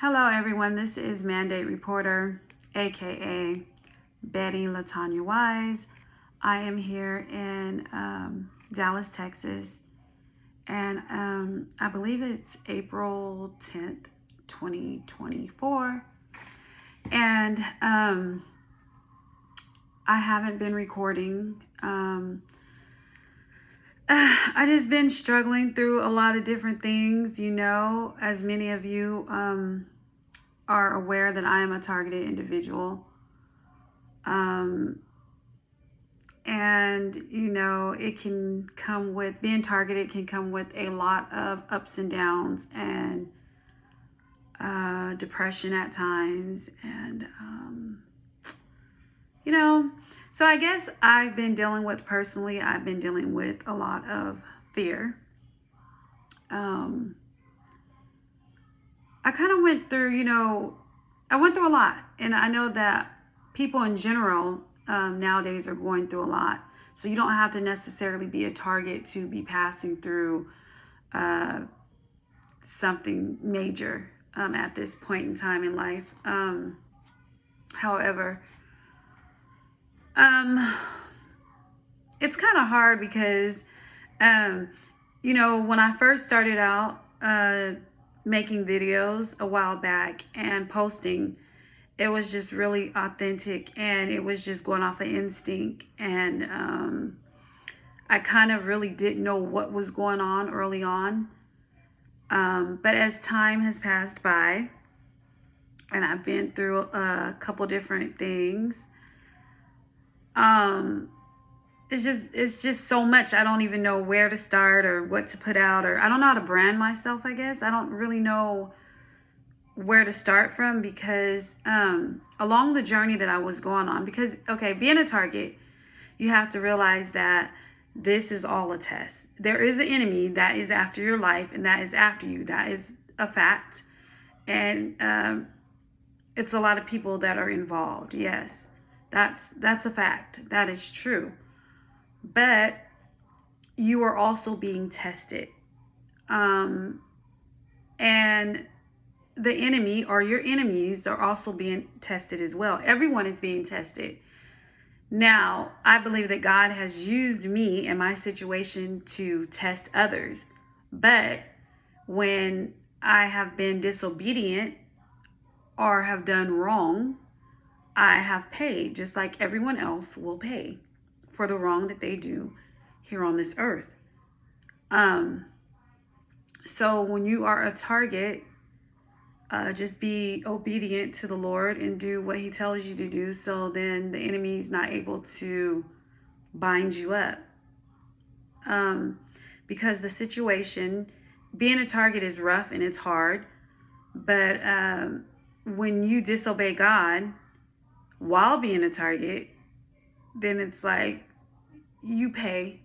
Hello, everyone. This is Mandate Reporter, aka Betty Latanya Wise. I am here in Dallas, Texas, and I believe it's April 10th, 2024. And I haven't been recording. I just been struggling through a lot of different things, as many of you are aware that I am a targeted individual. And it can come with being targeted, can come with a lot of ups and downs and depression at times. And, so I guess I've been dealing with a lot of fear. I kind of went through, I went through a lot, and I know that people in general nowadays are going through a lot. So you don't have to necessarily be a target to be passing through something major at this point in time in life. However, it's kind of hard because, when I first started out making videos a while back and posting, it was just really authentic, and it was just going off of instinct. And I kind of really didn't know what was going on early on. But as time has passed by, and I've been through a couple different things, it's just so much. I don't even know where to start or what to put out, or I don't know how to brand myself, I guess. I don't really know where to start from, because along the journey that I was going on, because, okay, being a target, you have to realize that this is all a test. There is an enemy that is after your life, and that is after you. That is a fact. And it's a lot of people that are involved. Yes, that's a fact. That is true. But you are also being tested. And the enemy, or your enemies, are also being tested as well. Everyone is being tested. Now, I believe that God has used me in my situation to test others. But when I have been disobedient or have done wrong, I have paid, just like everyone else will pay for the wrong that they do here on this earth. So when you are a target, just be obedient to the Lord and do what he tells you to do, so then the enemy is not able to bind you up. Because the situation, being a target is rough and it's hard, but when you disobey God while being a target, then it's like you pay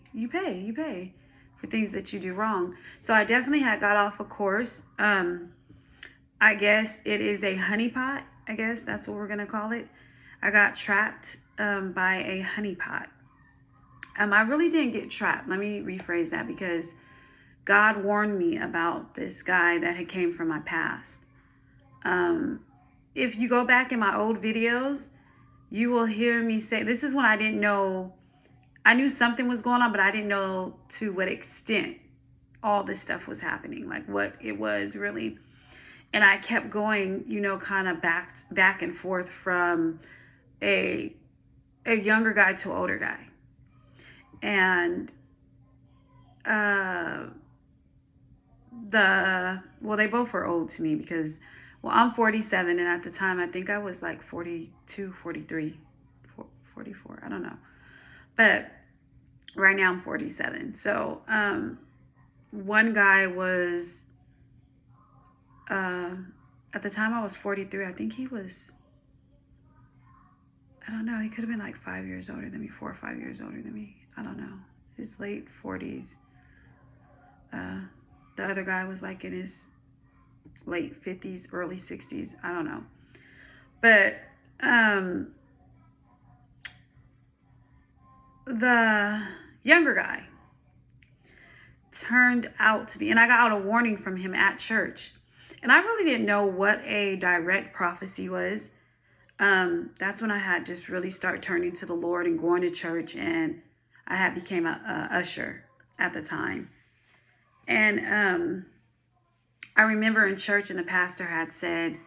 for things that you do wrong. So I definitely had got off a course. I guess it is a honeypot. I guess that's what we're going to call it. I got trapped by a honeypot. I really didn't get trapped. Let me rephrase that, because God warned me about this guy that had came from my past. If you go back in my old videos, you will hear me say, this is when I didn't know. I knew something was going on, but I didn't know to what extent all this stuff was happening, like what it was really. And I kept going, kind of back and forth from a younger guy to an older guy. And they both were old to me, because, I'm 47, and at the time I think I was like 42, 43, 44, I don't know. But right now I'm 47. So one guy was, at the time I was 43, I think he was, I don't know, he could have been like 5 years older than me, 4 or 5 years older than me. I don't know. His late 40s. The other guy was like in his late 50s, early 60s. I don't know. But the younger guy turned out to be, and I got a warning from him at church. And I really didn't know what a direct prophecy was. That's when I had just really start turning to the Lord and going to church, and I had became a usher at the time. And I remember in church, and the pastor had said,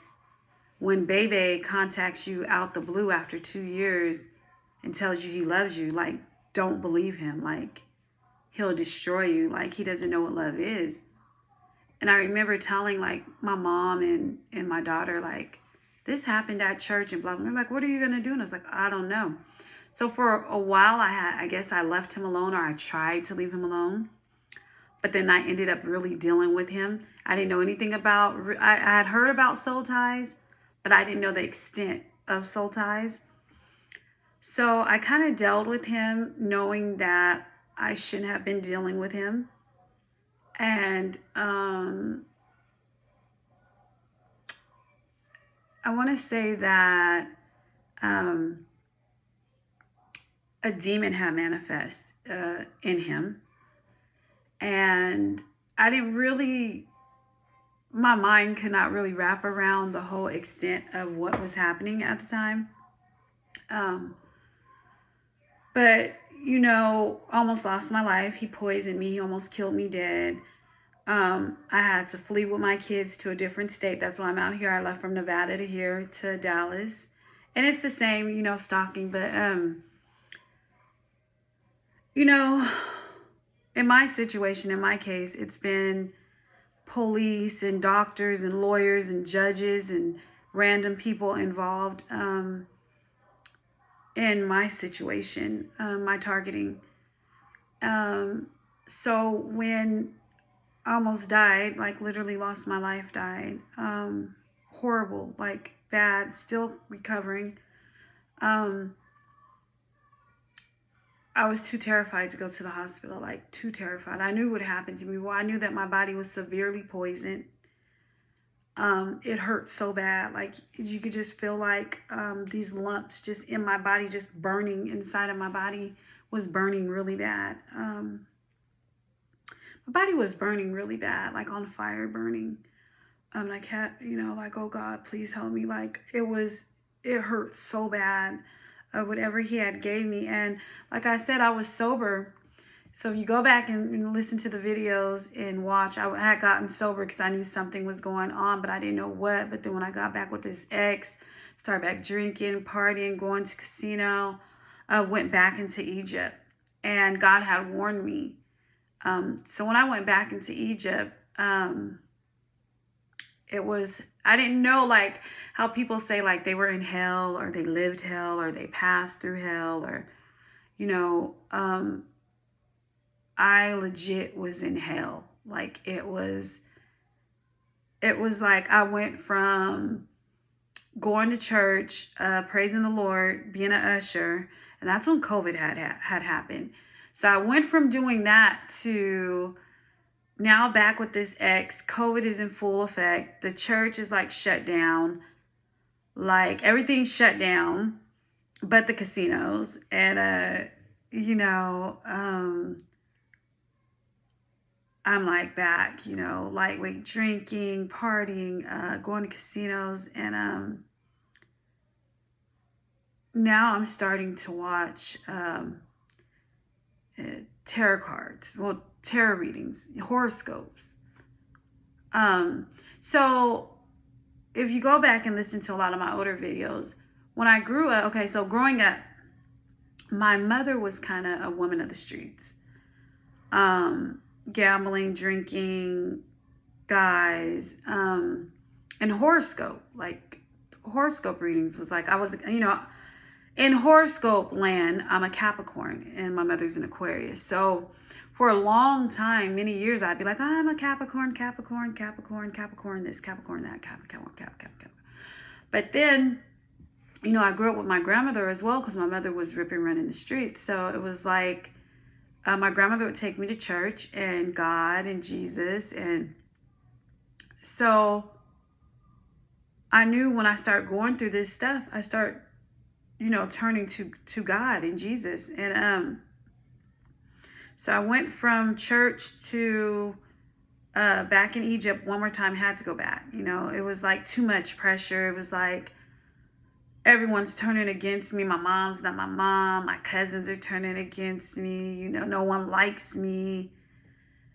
when Bebe contacts you out the blue after 2 years and tells you he loves you, like, don't believe him. Like, he'll destroy you. Like, he doesn't know what love is. And I remember telling, like, my mom and my daughter, like, this happened at church and blah, blah. They're like, what are you going to do? And I was like, I don't know. So for a while, I guess I left him alone, or I tried to leave him alone. But then I ended up really dealing with him. I didn't know anything about, I had heard about soul ties, but I didn't know the extent of soul ties. So I kind of dealt with him knowing that I shouldn't have been dealing with him. And I want to say that a demon had manifest in him. And I didn't really, my mind could not really wrap around the whole extent of what was happening at the time. But, you know, almost lost my life. He poisoned me. He almost killed me dead. I had to flee with my kids to a different state. That's why I'm out here. I left from Nevada to here to Dallas. And it's the same, you know, stalking. But, you know, in my situation, in my case, it's been police and doctors and lawyers and judges and random people involved in my situation, my targeting. So when I almost died, like literally lost my life, died, horrible, like bad, still recovering. I was too terrified to go to the hospital, like too terrified. I knew what happened to me. Well, I knew that my body was severely poisoned. It hurt so bad. Like you could just feel like these lumps just in my body, just burning inside of my body was burning really bad. My body was burning really bad, like on fire burning. Like, you know, like, oh God, please help me. Like it hurt so bad. Whatever he had gave me. And like I said, I was sober. So if you go back and listen to the videos and watch, I had gotten sober because I knew something was going on, but I didn't know what. But then when I got back with this ex, started back drinking, partying, going to casino, went back into Egypt. And God had warned me. So when I went back into Egypt, it was, I didn't know like how people say like they were in hell or they lived hell or they passed through hell or, you know, I legit was in hell. Like it was like I went from going to church, praising the Lord, being an usher, and that's when COVID had happened. So I went from doing that to now back with this ex. COVID is in full effect. The church is like shut down. Like everything's shut down, but the casinos. And, you know, I'm like back, you know, lightweight drinking, partying, going to casinos. And now I'm starting to watch tarot cards, well, tarot readings, horoscopes. So if you go back and listen to a lot of my older videos, when I grew up, okay, so growing up, my mother was kind of a woman of the streets. Gambling, drinking, guys, and horoscope, like horoscope readings was like, I was, you know, in horoscope land, I'm a Capricorn and my mother's an Aquarius. So for a long time, many years, I'd be like, I'm a Capricorn, Capricorn, Capricorn, Capricorn, this, Capricorn, that, Capricorn. But then, you know, I grew up with my grandmother as well because my mother was ripping running the streets. So it was like, my grandmother would take me to church and God and Jesus. And so I knew when I start going through this stuff, I start, you know, turning to God and Jesus. And so I went from church to back in Egypt one more time, had to go back. You know, it was like too much pressure. It was like everyone's turning against me. My mom's not my mom. My cousins are turning against me. You know, no one likes me.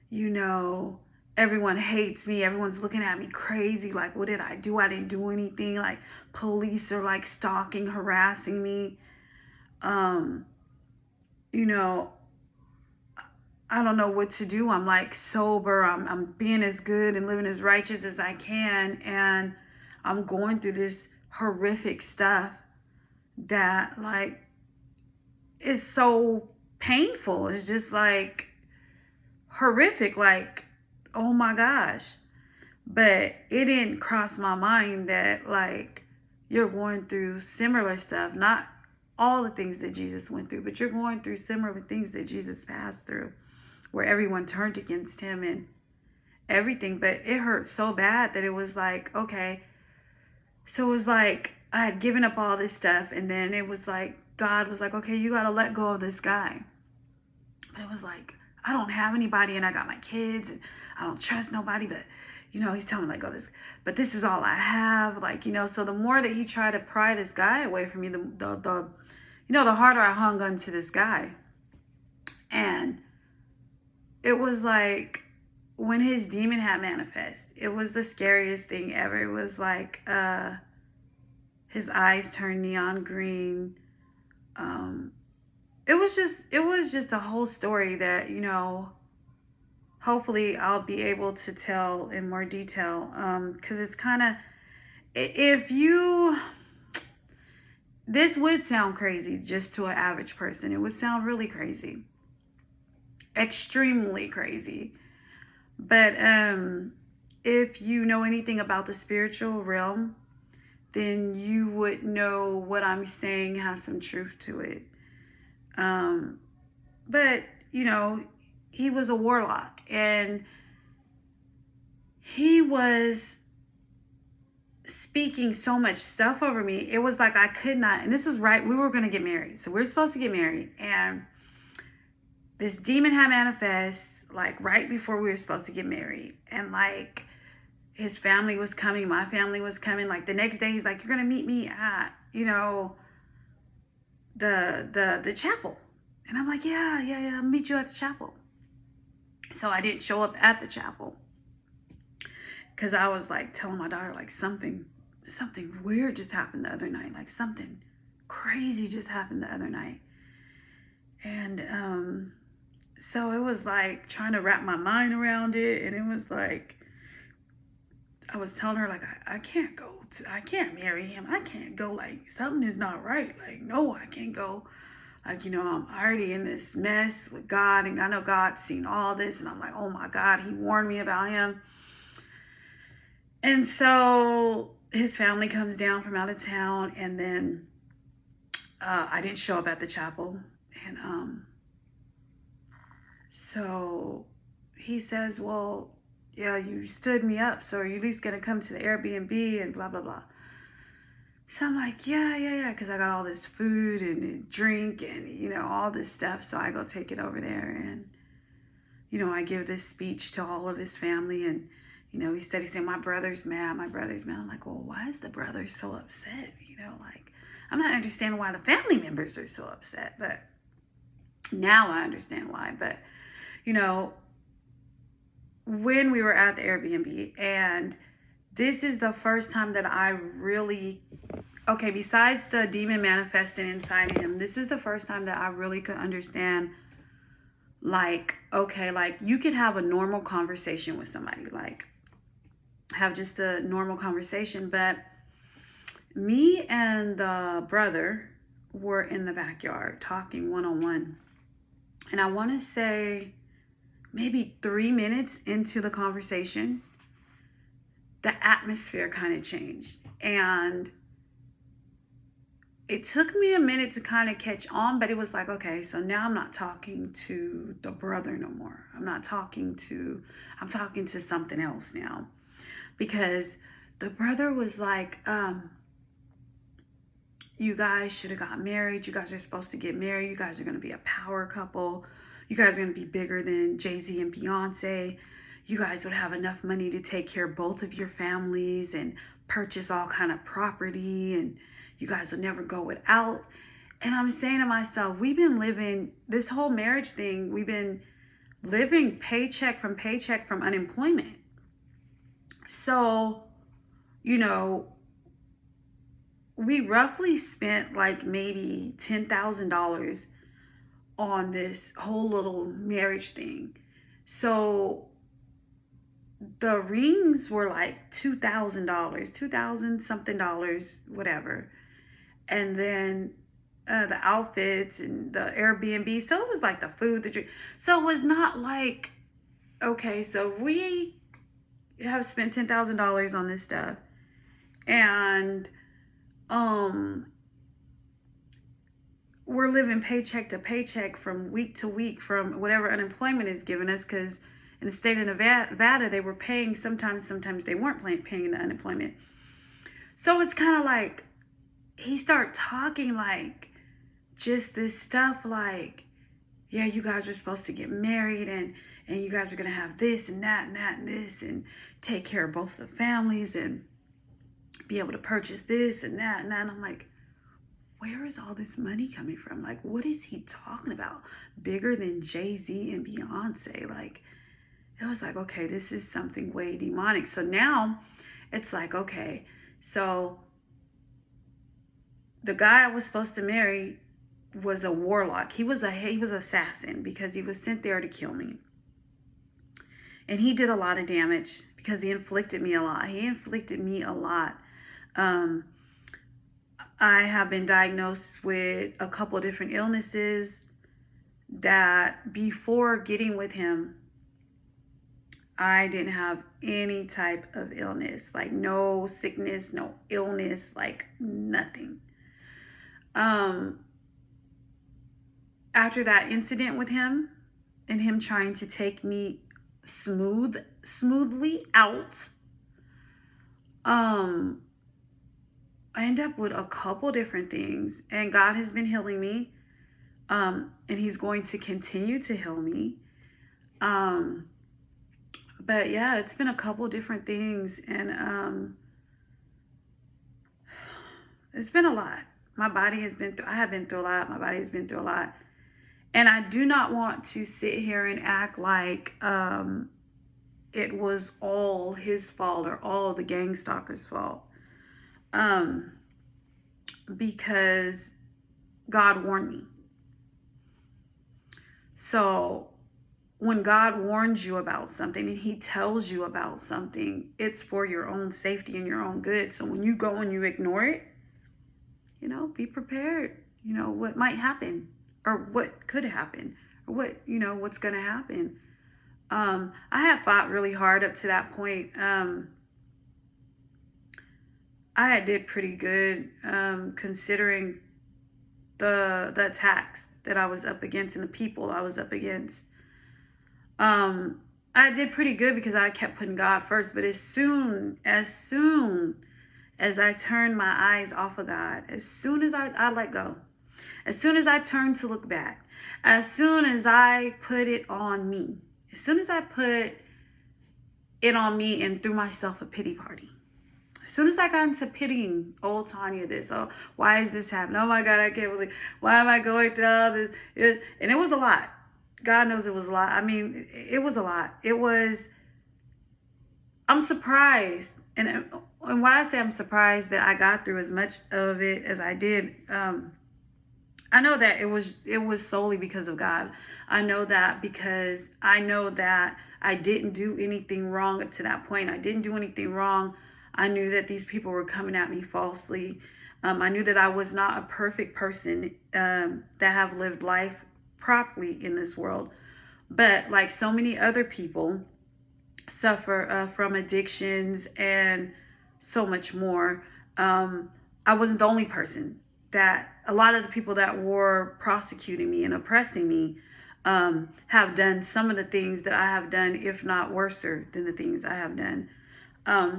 You know, everyone hates me. Everyone's looking at me crazy. Like, what did I do? I didn't do anything. Like, police are like stalking, harassing me. You know, I don't know what to do. I'm like sober. I'm being as good and living as righteous as I can. And I'm going through this horrific stuff that like is so painful. It's just like horrific. Like, oh my gosh. But it didn't cross my mind that like you're going through similar stuff. Not all the things that Jesus went through, but you're going through similar things that Jesus passed through, where everyone turned against him and everything. But it hurt so bad that it was like, okay. So it was like I had given up all this stuff, and then it was like God was like, okay, you got to let go of this guy. But it was like, I don't have anybody, and I got my kids, and I don't trust nobody, but you know, he's telling me like, oh, but this is all I have. Like, you know, so the more that he tried to pry this guy away from me, the you know, the harder I hung on to this guy. And it was like when his demon had manifest, it was the scariest thing ever. It was like his eyes turned neon green. It was just a whole story that, you know, hopefully I'll be able to tell in more detail. Because it's kind of, if you, this would sound crazy just to an average person. It would sound really crazy. Extremely crazy. But if you know anything about the spiritual realm, then you would know what I'm saying has some truth to it. But, you know, he was a warlock, and he was speaking so much stuff over me. It was like I could not, and this is right, we were going to get married. So we were supposed to get married, and this demon had manifest like right before we were supposed to get married. And like his family was coming, my family was coming. Like the next day he's like, you're going to meet me at, you know, the chapel. And I'm like, yeah, I'll meet you at the chapel. So I didn't show up at the chapel because I was like telling my daughter like something weird just happened the other night. Like something crazy just happened the other night. And so it was like trying to wrap my mind around it. And it was like, I was telling her like, I can't marry him. I can't go, like something is not right. Like, no, I can't go. Like, you know, I'm already in this mess with God, and I know God's seen all this, and I'm like, oh my God, he warned me about him. And so his family comes down from out of town, and then I didn't show up at the chapel. And so he says, well, yeah, you stood me up, so are you at least going to come to the Airbnb and blah, blah, blah. So I'm like, yeah, because I got all this food and drink and, you know, all this stuff. So I go take it over there, and, you know, I give this speech to all of his family. And, you know, he said, my brother's mad. I'm like, well, why is the brother so upset? You know, like, I'm not understanding why the family members are so upset. But now I understand why. But, you know, when we were at the Airbnb, and this is the first time that I really, okay, besides the demon manifesting inside of him, this is the first time that I really could understand, like, okay, like you could have a normal conversation with somebody, like have just a normal conversation. But me and the brother were in the backyard talking one-on-one. And I want to say maybe 3 minutes into the conversation, the atmosphere kind of changed. And it took me a minute to kind of catch on, but it was like, okay, so now I'm not talking to the brother no more. I'm talking to something else now. Because the brother was like, you guys should have got married. You guys are supposed to get married. You guys are going to be a power couple. You guys are going to be bigger than Jay-Z and Beyonce. you guys would have enough money to take care of both of your families and purchase all kind of property, and you guys will never go without. And I'm saying to myself, we've been living this whole marriage thing, we've been living paycheck from unemployment. So, you know, we roughly spent like maybe $10,000 on this whole little marriage thing. So the rings were like $2,000, 2,000 something dollars, whatever. And then the outfits and the Airbnb. So it was like the food, the drink. So it was not like, okay, so we have spent $10,000 on this stuff, and we're living paycheck to paycheck from week to week from whatever unemployment is giving us, because in the state of Nevada, they were paying sometimes they weren't paying the unemployment. So it's kind of like he started talking like just this stuff like, yeah, you guys are supposed to get married, and you guys are going to have this and that and that and this, and take care of both the families and be able to purchase this and that and that. And I'm like, where is all this money coming from? Like, what is he talking about? Bigger than Jay-Z and Beyonce. Like, it was like, okay, this is something way demonic. So now it's like, okay, so the guy I was supposed to marry was a warlock. He was an assassin, because he was sent there to kill me. And he did a lot of damage because he inflicted me a lot. I have been diagnosed with a couple different illnesses that before getting with him, I didn't have any type of illness, like no sickness, no illness, like nothing. After that incident with him and him trying to take me smoothly out, I end up with a couple different things, and God has been healing me, and he's going to continue to heal me. But yeah, it's been a couple different things, and it's been a lot. I have been through a lot. My body has been through a lot. And I do not want to sit here and act like it was all his fault or all the gang stalkers' fault. Because God warned me. So when God warns you about something and he tells you about something, it's for your own safety and your own good. So when you go and you ignore it, be prepared, what might happen or what could happen or what's going to happen. I have fought really hard up to that point. I did pretty good, considering the attacks that I was up against and the people I was up against. I did pretty good because I kept putting God first. But as soon as I turned my eyes off of God, as soon as I let go, as soon as I turned to look back, as soon as I put it on me, as soon as I put it on me and threw myself a pity party, as soon as I got into pitying old Tanya this, oh, why is this happening? Oh my God, I can't believe, why am I going through all this? And it was a lot. God knows it was a lot. I mean, it was a lot. I'm surprised. And why I say I'm surprised that I got through as much of it as I did, I know that it was solely because of God. I know that because I know that I didn't do anything wrong up to that point. I didn't do anything wrong. I knew that these people were coming at me falsely. I knew that I was not a perfect person that have lived life properly in this world. But like so many other people suffer from addictions and so much more. I wasn't the only person. That a lot of the people that were prosecuting me and oppressing me have done some of the things that I have done, if not worse than the things I have done.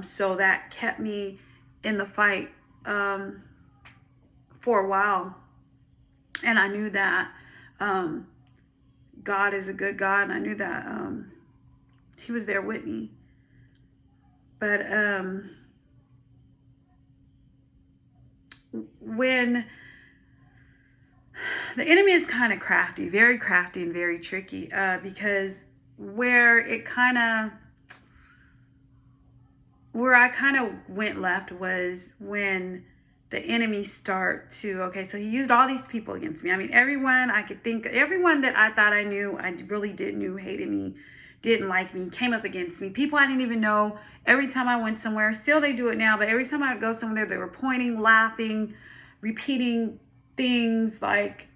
So that kept me in the fight for a while. And I knew that God is a good God. And I knew that He was there with me. But when the enemy is kind of crafty, very crafty and very tricky, because where I kind of went left was when the enemy start to, okay, so he used all these people against me. I mean, everyone I could think, everyone that I thought I knew, I really did knew, hated me, didn't like me, came up against me. People I didn't even know. Every time I went somewhere, still they do it now, but every time I would go somewhere, they were pointing, laughing, repeating things like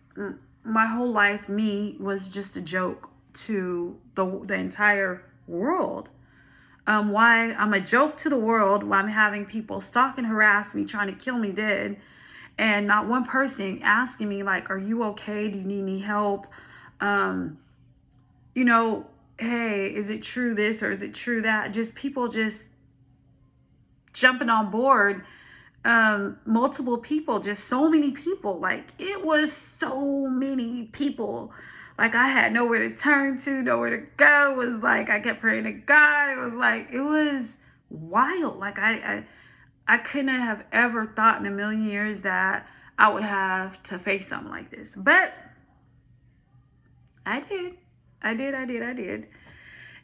my whole life, me, was just a joke to the entire world. Why I'm a joke to the world, why I'm having people stalk and harass me, trying to kill me dead, and not one person asking me like, are you okay? Do you need any help? You know, hey, is it true this or is it true that? Just people just jumping on board. Multiple people, just so many people. Like, it was so many people. Like, I had nowhere to turn to, nowhere to go. It was like I kept praying to God. It was like, it was wild. Like, I couldn't have ever thought in a million years that I would have to face something like this. But I did.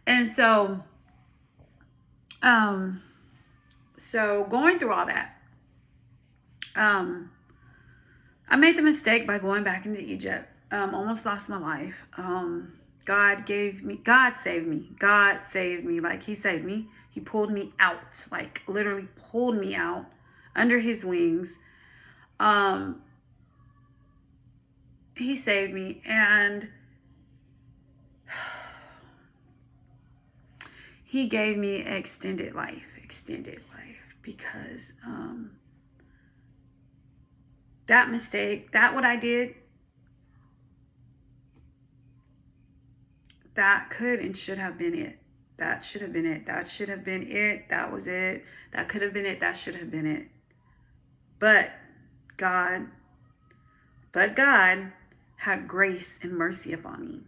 And so going through all that, I made the mistake by going back into Egypt. Almost lost my life. God saved me. Like, he saved me. He pulled me out, like literally pulled me out under his wings. He saved me, and he gave me extended life, because that mistake, what I did, that could and should have been it. That should have been it. That should have been it. That was it. That could have been it. That should have been it. But God had grace and mercy upon me.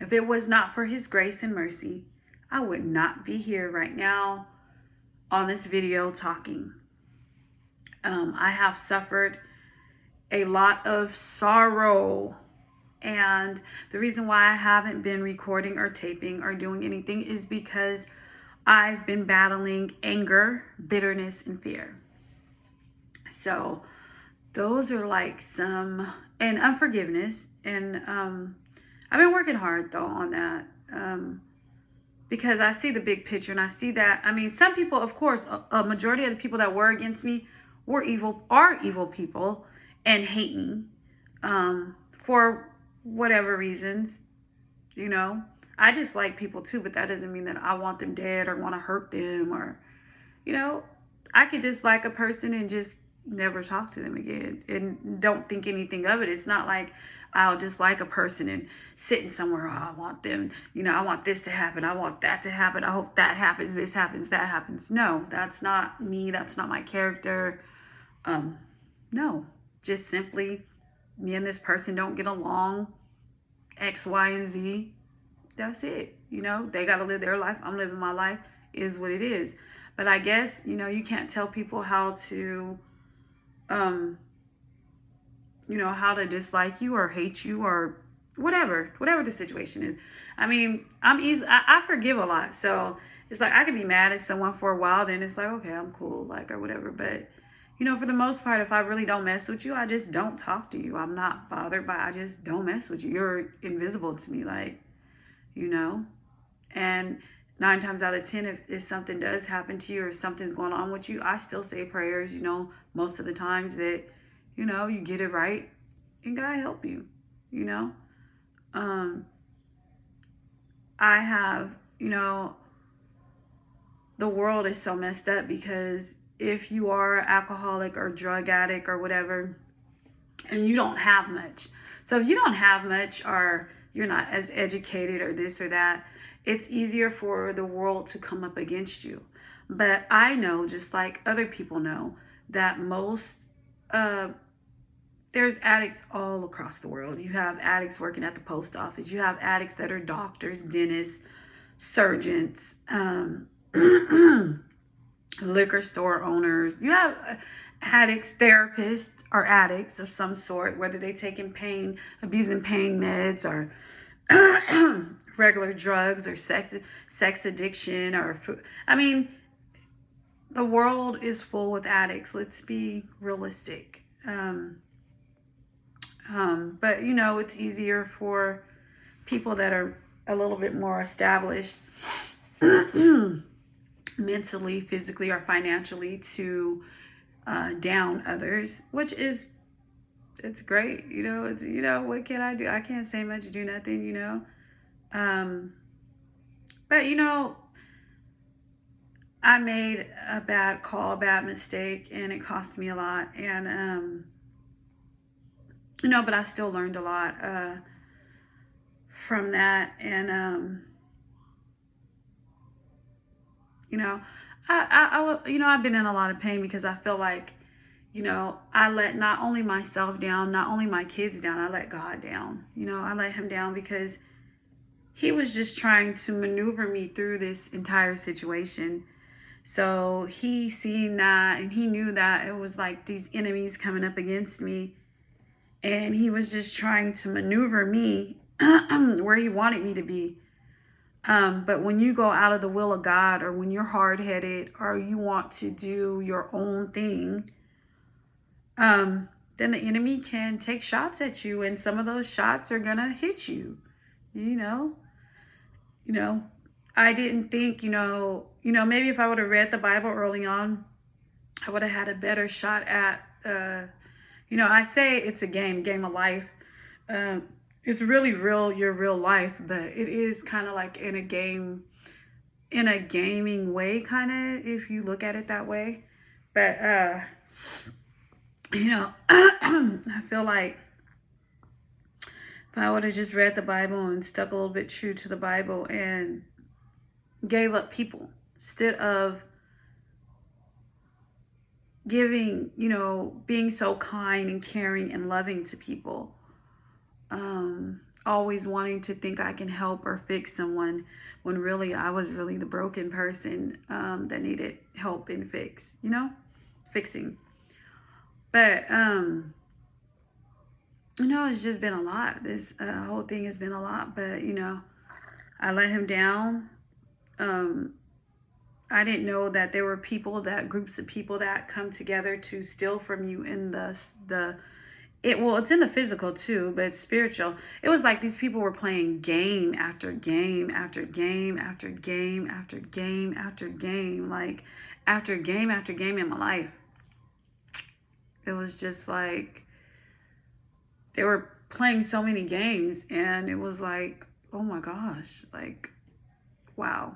If it was not for his grace and mercy, I would not be here right now on this video talking. I have suffered a lot of sorrow. And the reason why I haven't been recording or taping or doing anything is because I've been battling anger, bitterness, and fear. So those are like some, and unforgiveness. And I've been working hard though on that, because I see the big picture, and I see that, I mean, some people, of course, a majority of the people that were against me are evil people and hate me for whatever reasons. You know, I dislike people too, but that doesn't mean that I want them dead or want to hurt them, or, you know, I could dislike a person and just never talk to them again and don't think anything of it. It's not like I'll dislike a person and sitting somewhere, oh, I want them, you know, I want this to happen, I want that to happen, I hope that happens, this happens, that happens. No, that's not me. That's not my character. No, just simply me and this person don't get along, X, Y, and Z. That's it. You know, they got to live their life. I'm living my life, is what it is. But I guess, you know, you can't tell people how to, you know, how to dislike you or hate you or whatever the situation is. I mean, I forgive a lot. So it's like, I can be mad at someone for a while, then it's like, okay, I'm cool, like, or whatever. But, you know, for the most part, if I really don't mess with you, I just don't talk to you. I'm not bothered by, I just don't mess with you. You're invisible to me, like, you know. And 9 times out of 10, if something does happen to you or something's going on with you, I still say prayers, you know, most of the times, that, you know, you get it right and God help you, you know. I have, you know, the world is so messed up, because if you are an alcoholic or drug addict or whatever, and you don't have much, so if you don't have much, or you're not as educated or this or that, it's easier for the world to come up against you. But I know, just like other people know, that there's addicts all across the world. You have addicts working at the post office. You have addicts that are doctors, dentists, surgeons, liquor store owners. You have addicts, therapists, or addicts of some sort, whether they taking pain, abusing pain meds, or regular drugs, or sex addiction, or food. I mean, the world is full with addicts. Let's be realistic. But you know, it's easier for people that are a little bit more established mentally, physically, or financially to down others, which is, it's great. You know, it's, you know, what can I do? I can't say much, do nothing, you know. But you know, I made a bad call, a bad mistake, and it cost me a lot. And you know, but I still learned a lot from that. And you know, you know, I've been in a lot of pain because I feel like, you know, I let not only myself down, not only my kids down, I let God down. You know, I let him down because he was just trying to maneuver me through this entire situation. So he seen that, and he knew that it was like these enemies coming up against me. And he was just trying to maneuver me where he wanted me to be. But when you go out of the will of God, or when you're hard-headed, or you want to do your own thing, then the enemy can take shots at you, and some of those shots are gonna hit you. You know, I didn't think, maybe if I would have read the Bible early on, I would have had a better shot at, I say it's a game of life. It's really real, your real life, but it is kind of like in a game, in a gaming way, kind of, if you look at it that way. But, I feel like if I would have just read the Bible and stuck a little bit true to the Bible and gave up people instead of giving, being so kind and caring and loving to people, always wanting to think I can help or fix someone when really I was really the broken person that needed help and fixing. But, it's just been a lot. This whole thing has been a lot, but, I let him down. I didn't know that there were groups of people that come together to steal from you in it's in the physical too, but it's spiritual. It was like these people were playing game after game after game after game after game after game, like after game after game in my life. It was just like they were playing so many games, and it was like, oh my gosh, like, wow.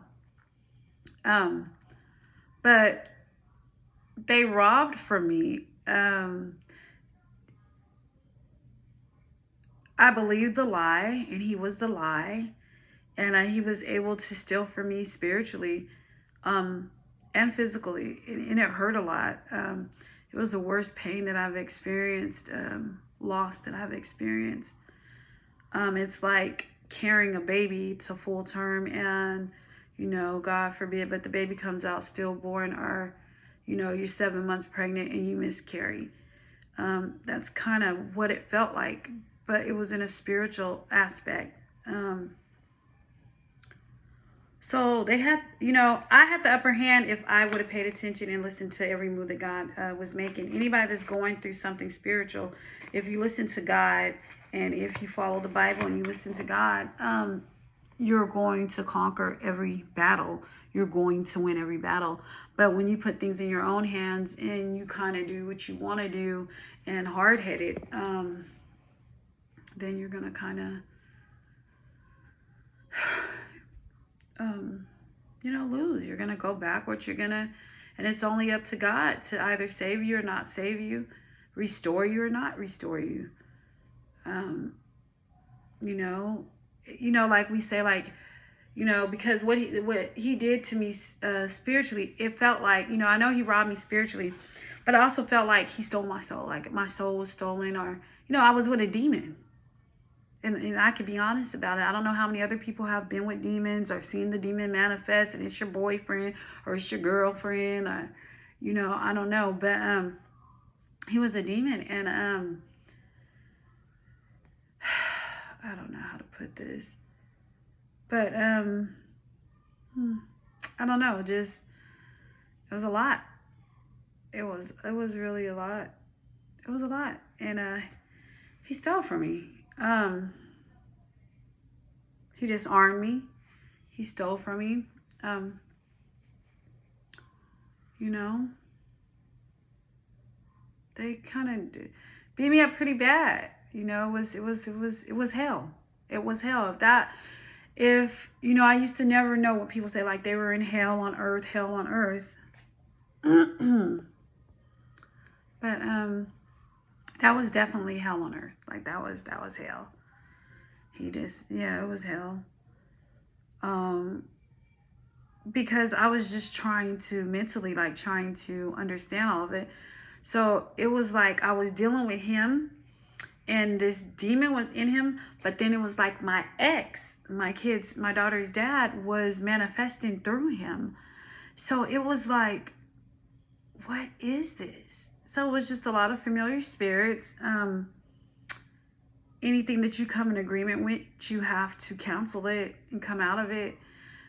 But they robbed from me. I believed the lie, and he was the lie, and he was able to steal from me spiritually, and physically, and it hurt a lot. It was the worst pain that I've experienced, loss that I've experienced. It's like carrying a baby to full term, and God forbid, but the baby comes out stillborn, or you're 7 months pregnant and you miscarry. That's kind of what it felt like, but it was in a spiritual aspect. So they had, I had the upper hand if I would have paid attention and listened to every move that God was making. Anybody that's going through something spiritual, if you listen to God and if you follow the Bible and you listen to God, you're going to conquer every battle. You're going to win every battle. But when you put things in your own hands and you kind of do what you want to do and hard-headed, then you're going to kind of, lose. You're going to go backwards. And it's only up to God to either save you or not save you, restore you or not restore you. Like we say, like, because what he did to me spiritually, it felt like, I know he robbed me spiritually, but I also felt like he stole my soul. Like my soul was stolen, or, I was with a demon. And I could be honest about it. I don't know how many other people have been with demons or seen the demon manifest, and it's your boyfriend or it's your girlfriend, or, I don't know. But he was a demon, and I don't know how to put this, but I don't know. Just, it was a lot. It was really a lot. It was a lot, and he stole from me. He disarmed me. He stole from me. You know, they kind of beat me up pretty bad. It was hell. It was hell. I used to never know what people say, like they were in hell on earth, hell on earth. But that was definitely hell on earth. Like that was hell. It was hell. Because I was just trying to mentally, like, trying to understand all of it. So it was like I was dealing with him, and this demon was in him, but then it was like my ex, my daughter's dad, was manifesting through him. So it was like, what is this? So it was just a lot of familiar spirits. Anything that you come in agreement with, you have to cancel it and come out of it.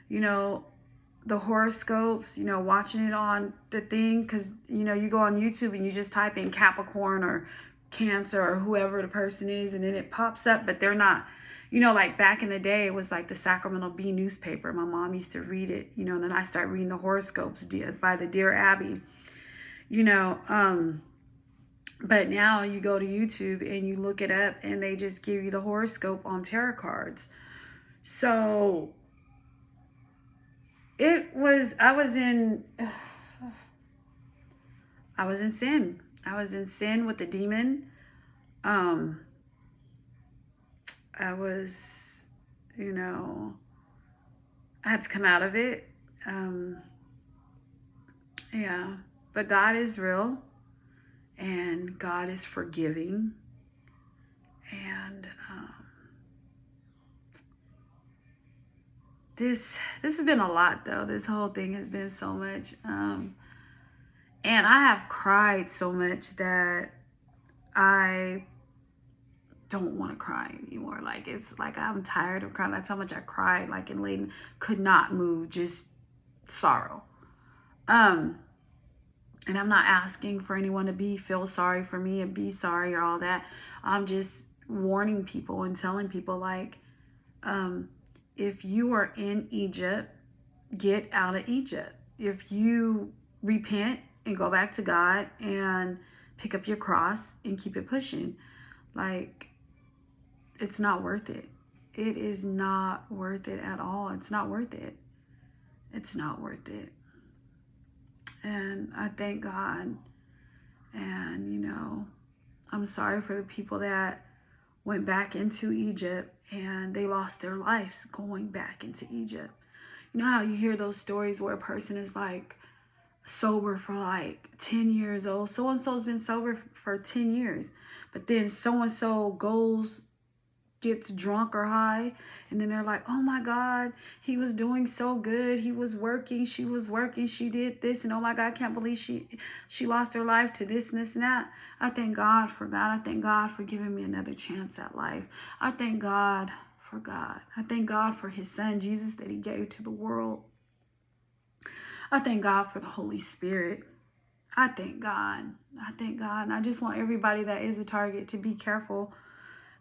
The horoscopes, watching it on the thing, because, you go on YouTube and you just type in Capricorn or Cancer or whoever the person is, and then it pops up, but they're not, like back in the day, it was like the Sacramento Bee newspaper. My mom used to read it, and then I started reading the horoscopes by the Dear Abby, but now you go to YouTube and you look it up and they just give you the horoscope on tarot cards. So I was in sin. I was in sin with the demon. I was, I had to come out of it. Yeah, but God is real, and God is forgiving, and this has been a lot, though. This whole thing has been so much, and I have cried so much that I don't want to cry anymore. Like, it's like I'm tired of crying. That's how much I cried, like, and Layden could not move, just sorrow. And I'm not asking for anyone to feel sorry for me and be sorry or all that. I'm just warning people and telling people, like, if you are in Egypt, get out of Egypt. If you repent and go back to God and pick up your cross and keep it pushing, like, it's not worth it. It is not worth it at all. It's not worth it. It's not worth it. And I thank God. And, I'm sorry for the people that went back into Egypt and they lost their lives going back into Egypt. You know how you hear those stories where a person is like sober for like 10 years old. So-and-so's been sober for 10 years. But then so-and-so gets drunk or high, and then they're like, oh my God, he was doing so good. He was working, she was working, she did this, and oh my God, I can't believe she lost her life to this and this and that. I thank God for God. I thank God for giving me another chance at life. I thank God for God. I thank God for his son, Jesus, that he gave to the world. I thank God for the Holy Spirit. I thank God. I thank God. And I just want everybody that is a target to be careful,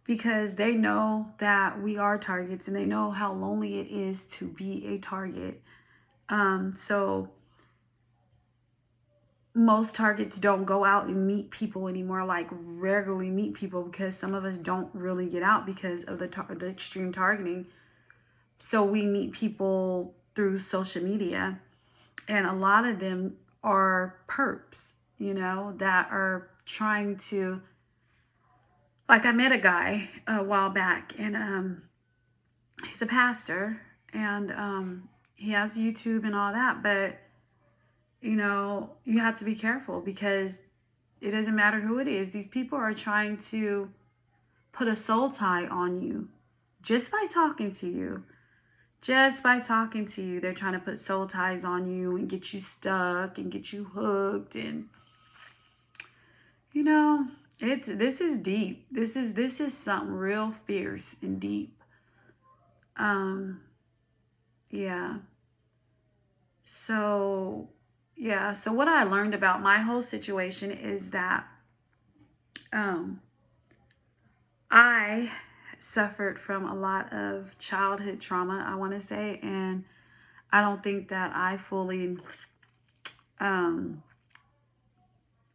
because they know that we are targets, and they know how lonely it is to be a target. So most targets don't go out and meet people anymore, like regularly meet people, because some of us don't really get out because of the extreme targeting. So we meet people through social media, and a lot of them are perps, that are trying to, like, I met a guy a while back, and he's a pastor, and he has YouTube and all that, but, you have to be careful, because it doesn't matter who it is. These people are trying to put a soul tie on you. just by talking to you. Just by talking to you, they're trying to put soul ties on you and get you stuck and get you hooked. And you know, this is deep. This is something real fierce and deep. Um, yeah. So yeah. So what I learned about my whole situation is that um, I suffered from a lot of childhood trauma, I want to say, and I don't think that I fully um,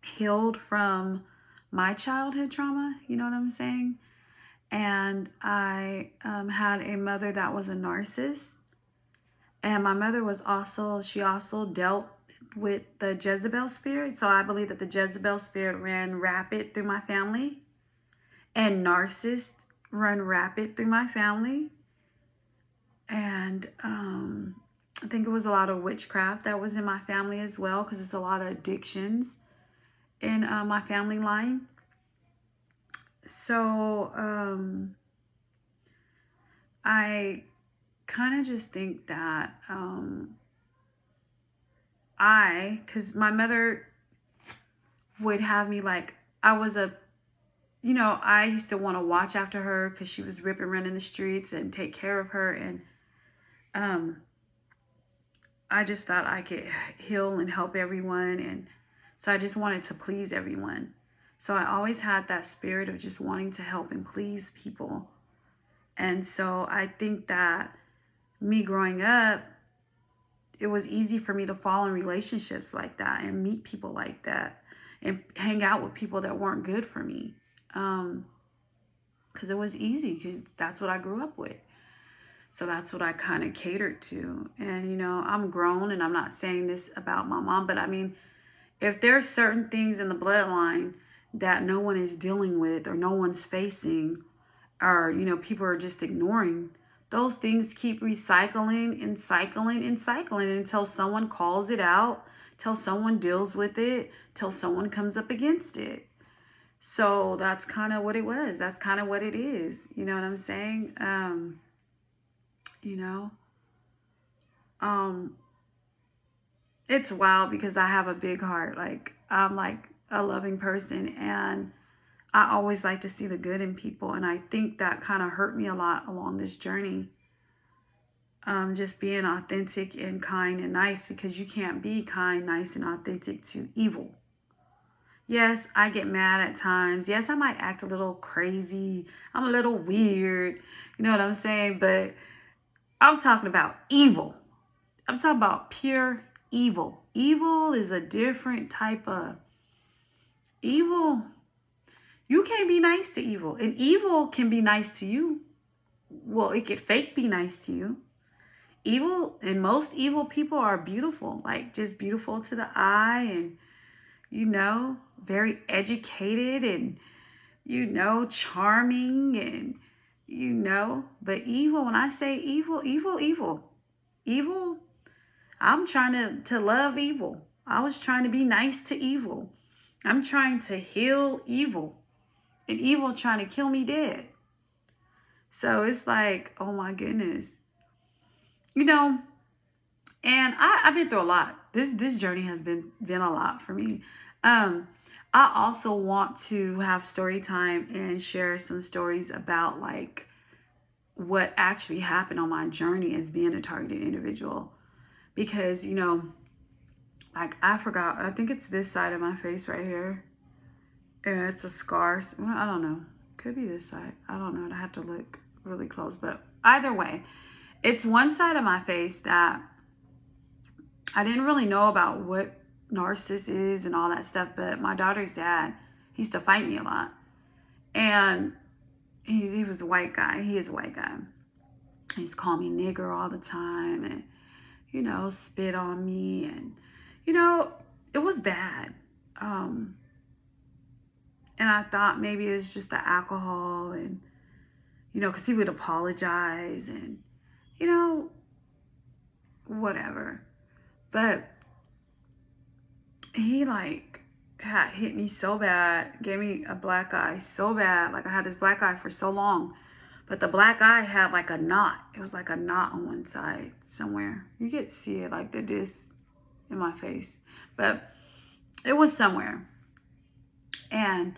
healed from my childhood trauma. You know what I'm saying? And I had a mother that was a narcissist. And my mother was also, she also dealt with the Jezebel spirit. So I believe that the Jezebel spirit ran rapid through my family. And narcissists run rapid through my family. And I think it was a lot of witchcraft that was in my family as well, because it's a lot of addictions in my family line. So I kind of just think that because my mother would have me like, I was a, you know, I used to want to watch after her because she was ripping, running the streets and take care of her. And I just thought I could heal and help everyone. And so I just wanted to please everyone. So I always had that spirit of just wanting to help and please people. And so I think that me growing up, it was easy for me to fall in relationships like that and meet people like that and hang out with people that weren't good for me. Because it was easy, because that's what I grew up with. So that's what I kind of catered to. And, you know, I'm grown, and I'm not saying this about my mom, but I mean, if there's certain things in the bloodline that no one is dealing with or no one's facing, or, you know, people are just ignoring, those things keep recycling and cycling and cycling until someone calls it out, till someone deals with it, till someone comes up against it. So that's kind of what it was. That's kind of what it is. You know what I'm saying? You know, um, it's wild because I have a big heart. Like, I'm like a loving person, and I always like to see the good in people. And I think that kind of hurt me a lot along this journey. Just being authentic and kind and nice, because you can't be kind, nice, and authentic to evil. Yes, I get mad at times. Yes, I might act a little crazy. I'm a little weird. You know what I'm saying? But I'm talking about evil. I'm talking about pure evil. Evil is a different type of evil. You can't be nice to evil. And evil can be nice to you. Well, it could fake be nice to you. Evil, and most evil people are beautiful. Like, just beautiful to the eye, and, you know, very educated, and, you know, charming, and, you know, but evil, when I say evil, evil, I'm trying to love evil. I was trying to be nice to evil. I'm trying to heal evil, and evil trying to kill me dead. So it's like, oh my goodness, you know, and I've been through a lot. This journey has been a lot for me. I also want to have story time and share some stories about like what actually happened on my journey as being a targeted individual. Because, you know, like, I forgot, I think it's this side of my face right here. Yeah, it's a scar. Well, I don't know. Could be this side. I don't know. I have to look really close. But either way, it's one side of my face that I didn't really know about what narcissist is and all that stuff. But my daughter's dad, he used to fight me a lot. And he was a white guy. He is a white guy. He used to call me nigger all the time and, you know, spit on me. And, you know, it was bad. And I thought maybe it's just the alcohol, and, you know, because he would apologize and, you know, whatever. But he like had hit me so bad, gave me a black eye so bad. Like, I had this black eye for so long. But the black eye had like a knot. It was like a knot on one side somewhere. You get to see it like the disc in my face. But it was somewhere. And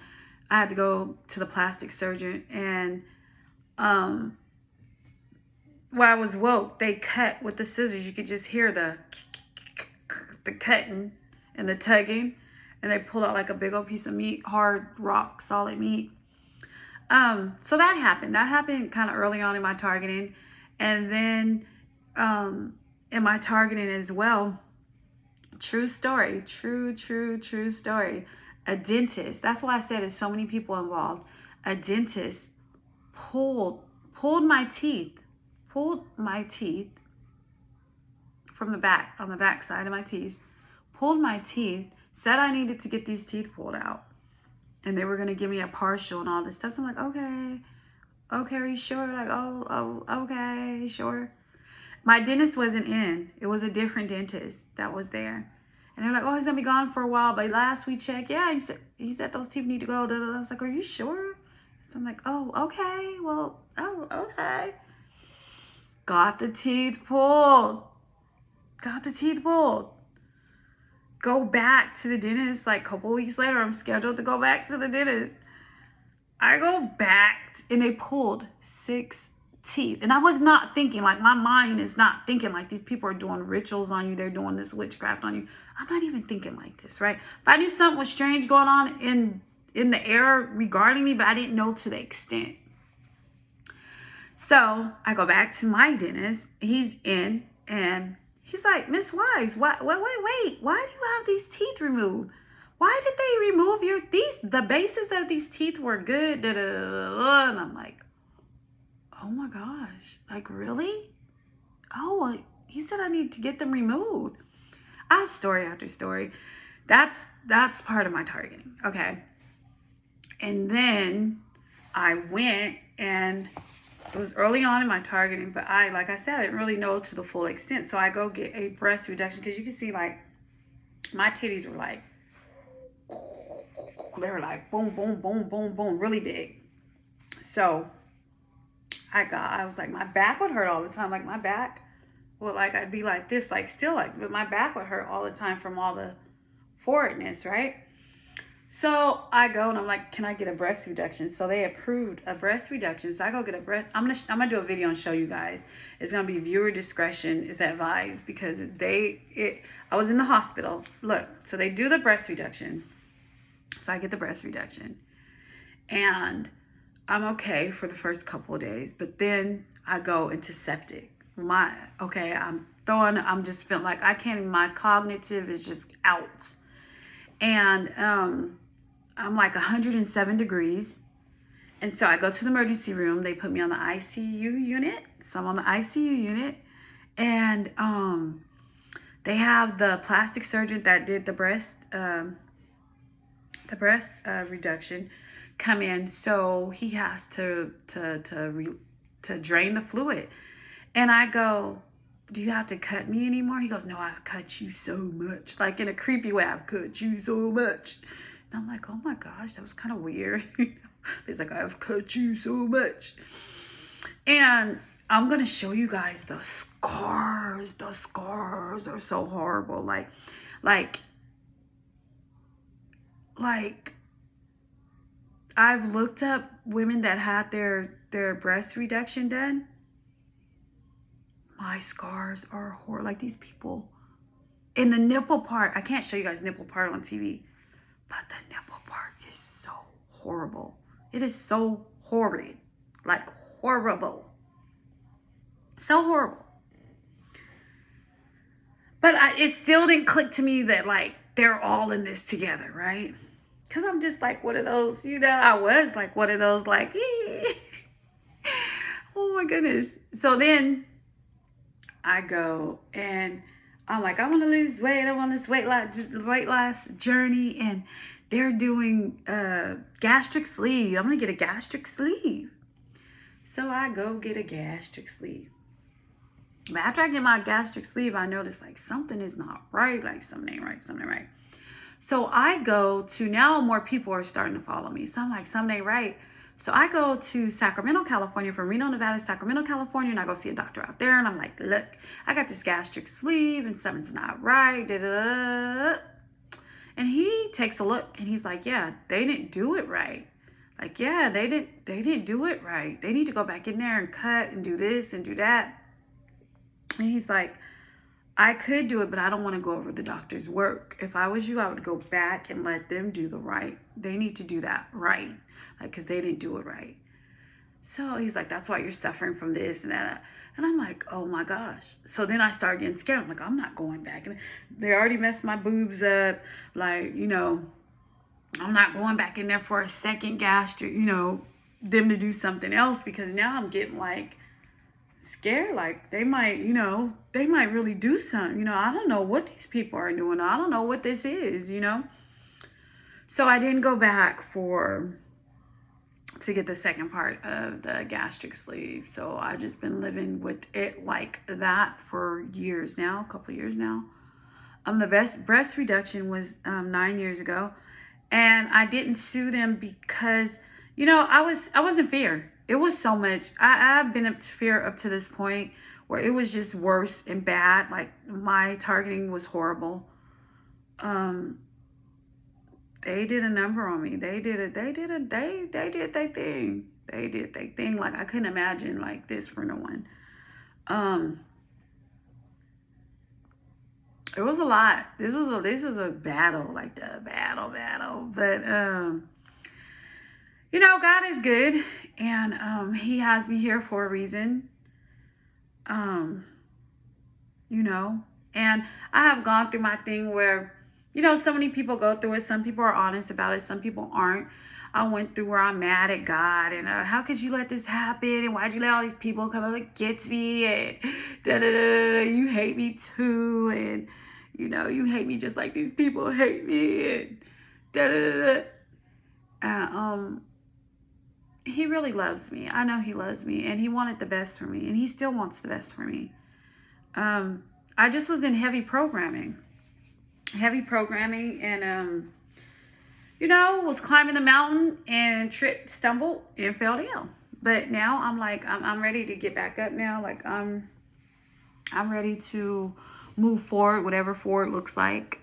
I had to go to the plastic surgeon. And while I was woke, they cut with the scissors. You could just hear the cutting and the tugging. And they pulled out like a big old piece of meat, hard, rock, solid meat. So that happened. That happened kind of early on in my targeting. And then in my targeting as well, true story, true story. A dentist, that's why I said there's so many people involved. A dentist pulled my teeth from the back, on the back side of my teeth, pulled my teeth, said I needed to get these teeth pulled out. And they were going to give me a partial and all this stuff. So I'm like, okay, are you sure? Like, oh, okay, sure. My dentist wasn't in. It was a different dentist that was there. And they're like, oh, he's going to be gone for a while. But last we checked, yeah, he said those teeth need to go. I was like, are you sure? So I'm like, oh, okay. Well, oh, okay. Got the teeth pulled. Go back to the dentist like a couple weeks later. I'm scheduled to go back to the dentist. I go back and they pulled 6 teeth. And I was not thinking, like, my mind is not thinking like these people are doing rituals on you. They're doing this witchcraft on you. I'm not even thinking like this, right? But I knew something was strange going on in the air regarding me, but I didn't know to the extent. So I go back to my dentist. He's in and he's like, Miss Wise, wait, why do you have these teeth removed? Why did they remove the bases of these teeth were good, And I'm like, oh my gosh, like really? Oh, well, he said I need to get them removed. I have story after story. That's part of my targeting, okay? And then I went, and it was early on in my targeting, but like I said, I didn't really know to the full extent. So I go get a breast reduction because you can see like my titties were like, they were like boom, boom, boom, boom, boom, really big. So I was like, my back would hurt all the time. Like my back would like, I'd be like this, like still like, but my back would hurt all the time from all the forwardness, right? So I go and I'm like, can I get a breast reduction? So they approved a breast reduction. So I go get a breast. I'm gonna do a video and show you guys. It's gonna be viewer discretion is advised because I was in the hospital. Look, so they do the breast reduction. So I get the breast reduction, and I'm okay for the first couple of days. But then I go into septic. I'm just feeling like I can't. My cognitive is just out, and I'm like 107 degrees. And so I go to the emergency room. They put me on the ICU unit. So I'm on the ICU unit. And they have the plastic surgeon that did the breast reduction come in. So he has to drain the fluid. And I go, do you have to cut me anymore? He goes, no, I've cut you so much. Like in a creepy way, I've cut you so much. And I'm like, oh my gosh, that was kind of weird. He's like, I've cut you so much. And I'm going to show you guys the scars. The scars are so horrible. Like I've looked up women that had their breast reduction done. My scars are horrible. Like these people. In the nipple part, I can't show you guys nipple part on TV. But the nipple part is so horrible. It is so horrid. Like horrible. So horrible. But it still didn't click to me that like they're all in this together, right? Because I'm just like one of those, I was like one of those like, oh my goodness. So then I go and I'm like, I want to lose weight. I'm on this weight loss journey, and they're doing gastric sleeve. I'm gonna get a gastric sleeve. So I go get a gastric sleeve. But after I get my gastric sleeve, I notice like something is not right. Like something ain't right. So I go to, now more people are starting to follow me. So I'm like, something ain't right. So I go to Sacramento, California, from Reno, Nevada, Sacramento, California, and I go see a doctor out there. And I'm like, look, I got this gastric sleeve and something's not right. Da, da, da, da. And he takes a look and he's like, yeah, they didn't do it right. Like, yeah, they didn't do it right. They need to go back in there and cut and do this and do that. And he's like, I could do it, but I don't want to go over the doctor's work. If I was you, I would go back and let them do the right. They need to do that right, like, because they didn't do it right. So he's like, that's why you're suffering from this and that. And I'm like, oh my gosh. So then I start getting scared. I'm like, I'm not going back. And they already messed my boobs up. Like, I'm not going back in there for a second gastric, them to do something else, because now I'm getting like scared. Like they might really do something. I don't know what these people are doing. I don't know what this is. So I didn't go back to get the second part of the gastric sleeve. So I've just been living with it like that for years now, a couple years now. The best breast reduction was 9 years ago, and I didn't sue them because I was in fear. It was so much. I've been in fear up to this point where it was just worse and bad. Like my targeting was horrible. They did a number on me. They did their thing. They did their thing. Like I couldn't imagine like this for no one. It was a lot. This is a battle, like the battle. But God is good, and He has me here for a reason. And I have gone through my thing where, so many people go through it. Some people are honest about it. Some people aren't. I went through where I'm mad at God and how could you let this happen? And why'd you let all these people come up against me? And you hate me too. And, you hate me just like these people hate me. And He really loves me. I know He loves me, and He wanted the best for me, and He still wants the best for me. I just was in heavy programming, and was climbing the mountain and tripped, stumbled, and fell down. But now I'm like, I'm ready to get back up now. Like I'm ready to move forward, whatever forward looks like.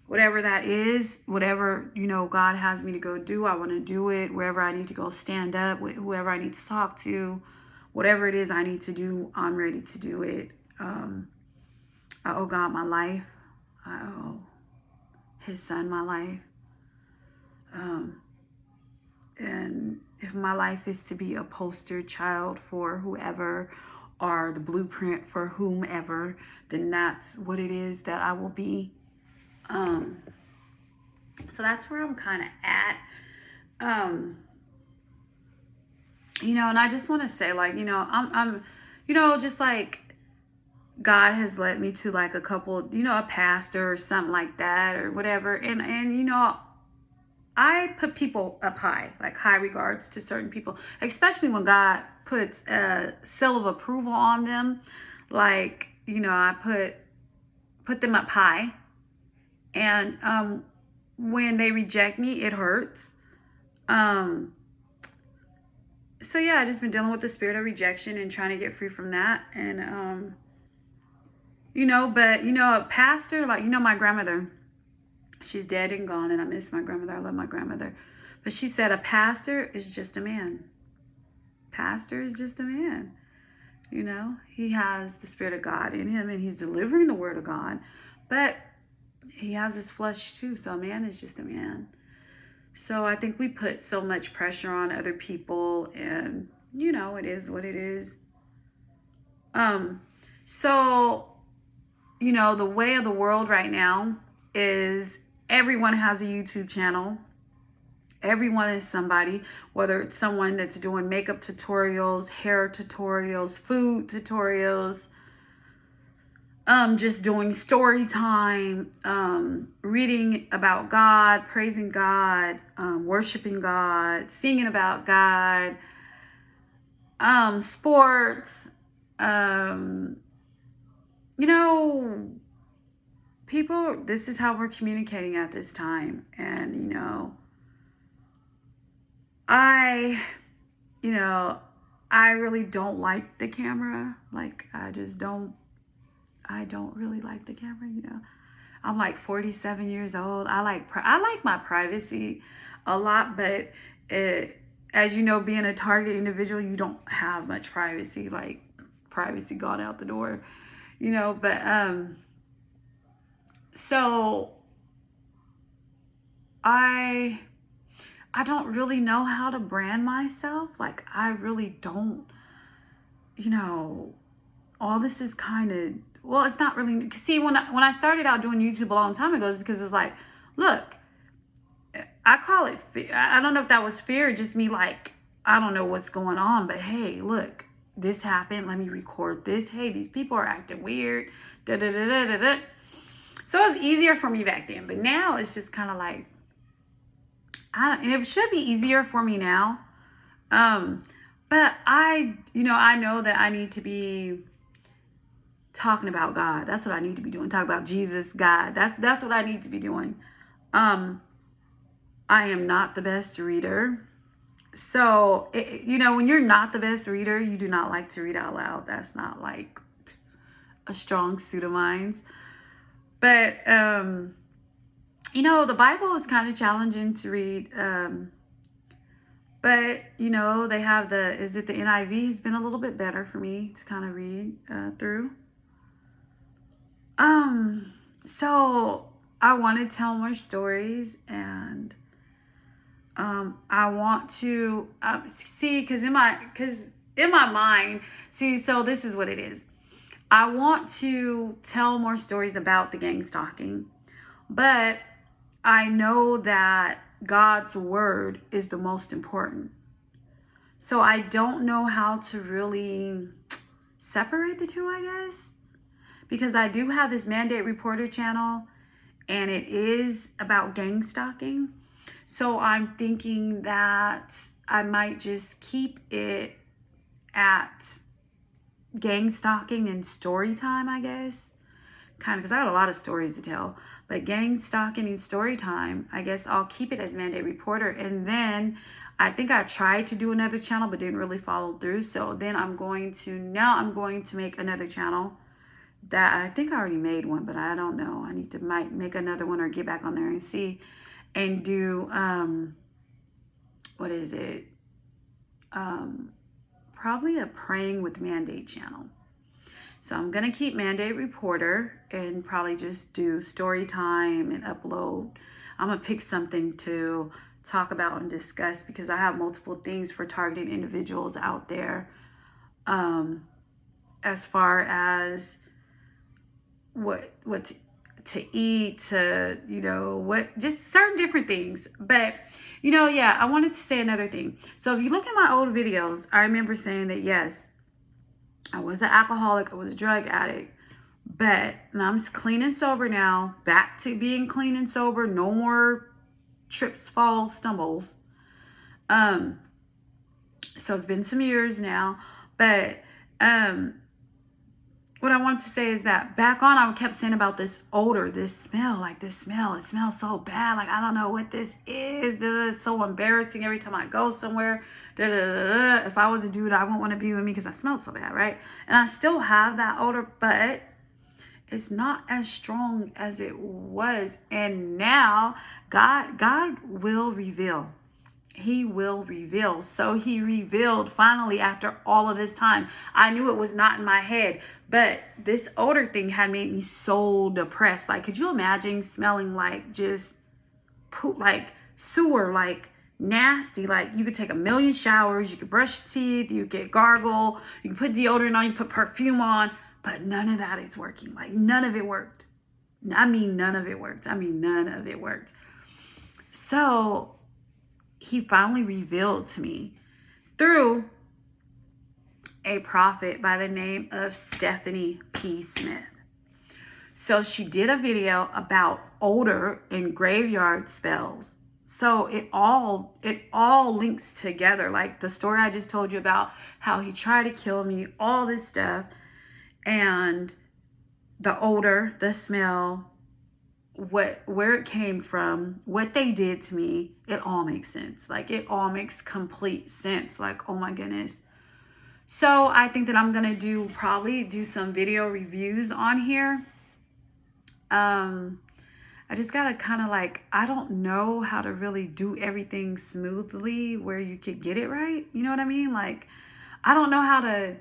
Whatever that is, whatever, God has me to go do, I want to do it. Wherever I need to go stand up, whoever I need to talk to, whatever it is I need to do, I'm ready to do it. I owe God my life. I owe His Son my life. And if my life is to be a poster child for whoever, or the blueprint for whomever, then that's what it is that I will be. So that's where I'm kind of at. And I just want to say, like, I'm just like God has led me to like a couple, a pastor or something like that or whatever. And I put people up high, like high regards to certain people, especially when God puts a seal of approval on them. Like, I put them up high. And when they reject me, it hurts. So yeah, I just been dealing with the spirit of rejection and trying to get free from that. And but a pastor, like, my grandmother, she's dead and gone, and I miss my grandmother. I love my grandmother. But she said a pastor is just a man. Pastor is just a man. He has the Spirit of God in him, and he's delivering the word of God. But he has his flesh too, so a man is just a man. So I think we put so much pressure on other people, and it is what it is. So the way of the world right now is everyone has a YouTube channel. Everyone is somebody, whether it's someone that's doing makeup tutorials, hair tutorials, food tutorials, just doing story time, reading about God, praising God, worshiping God, singing about God, sports, people, this is how we're communicating at this time. And, I, you know, I really don't like the camera. Like, I don't really like the camera. I'm like 47 years old. I like my privacy a lot, but it, as you know, being a target individual, you don't have much privacy. Like, privacy gone out the door. But so I I don't really know how to brand myself. Like, I really don't. You know, all this is kind of, well, it's not really. See, when I started out doing YouTube a long time ago, it's because it's like, look, I call it fear. I don't know if that was fear, just me like, I don't know what's going on, but hey, look, this happened. Let me record this. Hey, these people are acting weird. Da da da da da da. So it was easier for me back then, but now it's just kind of like, and it should be easier for me now. Um, but I know that I need to be talking about God. That's what I need to be doing. Talk about Jesus, God. That's what I need to be doing. Um, I am not the best reader. So, when you're not the best reader, you do not like to read out loud. That's not like a strong suit of mine. But, the Bible is kind of challenging to read. But, they have is it the NIV has been a little bit better for me to kind of read through. So I want to tell more stories, and I want to see, because in my mind, so this is what it is. I want to tell more stories about the gang stalking, but I know that God's word is the most important. So I don't know how to really separate the two, I guess, because I do have this Mandate Reporter channel, and it is about gang stalking. So I'm thinking that I might just keep it at gang stalking and story time, I guess. Kind of, because I had a lot of stories to tell. But gang stalking and story time, I guess I'll keep it as Mandate Reporter. And then I think I tried to do another channel but didn't really follow through. So then I'm going to make another channel that I think I already made one, but I don't know. I need to might make another one or get back on there and see, and do what is it? Probably a Praying with Mandate channel. So I'm gonna keep Mandate Reporter and probably just do story time and upload. I'm gonna pick something to talk about and discuss, because I have multiple things for targeting individuals out there. As far as what to eat, to what, just certain different things. But yeah, I wanted to say another thing. So if you look at my old videos, I remember saying that yes, I was an alcoholic, I was a drug addict, but I'm clean and sober now, back to being clean and sober, no more trips, falls, stumbles. So it's been some years now, but what I wanted to say is that back on, I kept saying about this odor, this smell, it smells so bad. Like, I don't know what this is. It's so embarrassing every time I go somewhere. If I was a dude, I wouldn't want to be with me because I smell so bad, right? And I still have that odor, but it's not as strong as it was. And now God will reveal. He will reveal. So he revealed finally after all of this time. I knew it was not in my head, but this odor thing had made me so depressed. Like, could you imagine smelling like just poop, like sewer, like nasty? Like, you could take a million showers, you could brush your teeth, you could gargle, you can put deodorant on, you put perfume on, but none of that is working. Like, none of it worked. I mean, none of it worked. So he finally revealed to me through a prophet by the name of Stephanie P. Smith. So she did a video about odor and graveyard spells. So it all links together. Like the story I just told you about how he tried to kill me, all this stuff, and the odor, the smell, where it came from, what they did to me, it all makes sense. Like, it all makes complete sense. Like, oh my goodness. So I think that I'm gonna probably do some video reviews on here. I just gotta kind of like, I don't know how to really do everything smoothly where you could get it right. You know what I mean? Like, I don't know how to,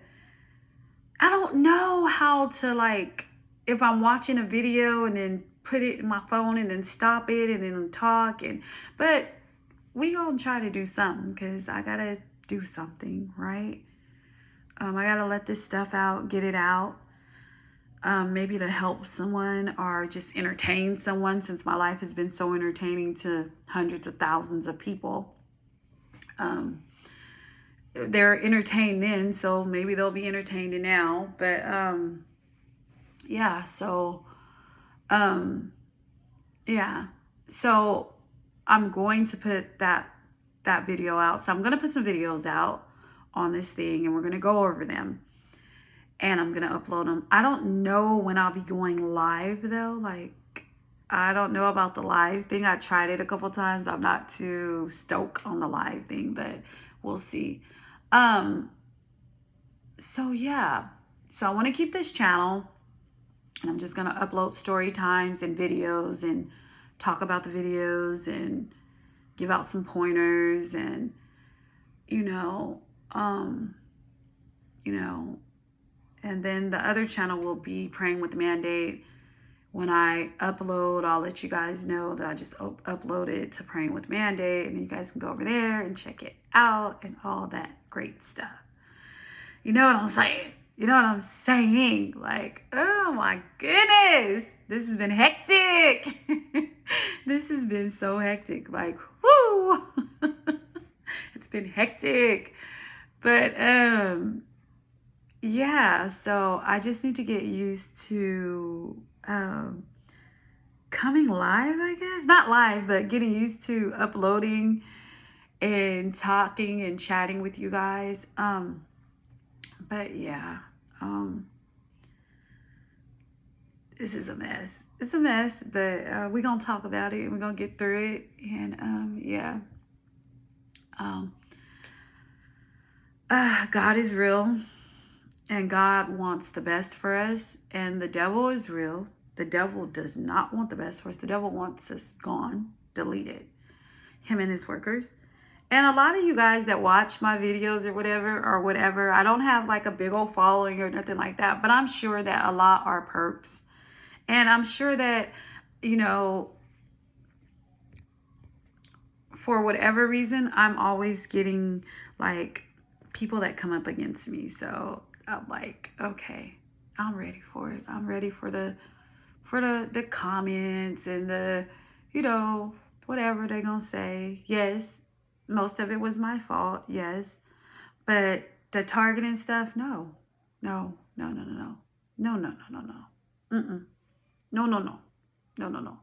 I don't know how to, like, if I'm watching a video and then put it in my phone and then stop it and then talk, but we gonna try to do something because I gotta do something, right? I gotta let this stuff out, get it out. Maybe to help someone or just entertain someone, since my life has been so entertaining to hundreds of thousands of people. They're entertained then, so maybe they'll be entertained now. But yeah, so yeah, so I'm going to put that video out. So I'm going to put some videos out on this thing, and we're going to go over them, and I'm going to upload them. I don't know when I'll be going live though. Like, I don't know about the live thing. I tried it a couple times. I'm not too stoked on the live thing, but we'll see. So yeah, so I want to keep this channel, and I'm just going to upload story times and videos and talk about the videos and give out some pointers, and you know, and then the other channel will be Praying with Mandate. When I upload, I'll let you guys know that I just uploaded to Praying with Mandate, and then you guys can go over there and check it out and all that great stuff. You know what I'm saying? You know what I'm saying? Like, oh my goodness, this has been hectic. This has been so hectic. Like, whoo, it's been hectic. But yeah, so I just need to get used to coming live, I guess. Not live, but getting used to uploading and talking and chatting with you guys. But yeah, this is a mess. It's a mess, but we're going to talk about it, and we're going to get through it. And yeah. God is real, and God wants the best for us, and the devil is real. The devil does not want the best for us. The devil wants us gone, deleted, him and his workers. And a lot of you guys that watch my videos or whatever, I don't have like a big old following or nothing like that, but I'm sure that a lot are perps. And I'm sure that, you know, for whatever reason, I'm always getting like people that come up against me. So I'm like, okay, I'm ready for it. I'm ready for the comments and the, you know, whatever they're gonna say. Yes, most of it was my fault, yes. But the targeting stuff, no. No, no, no, no, no. No, no, no, no, no. Mm-mm. No, no, no. No, no, no.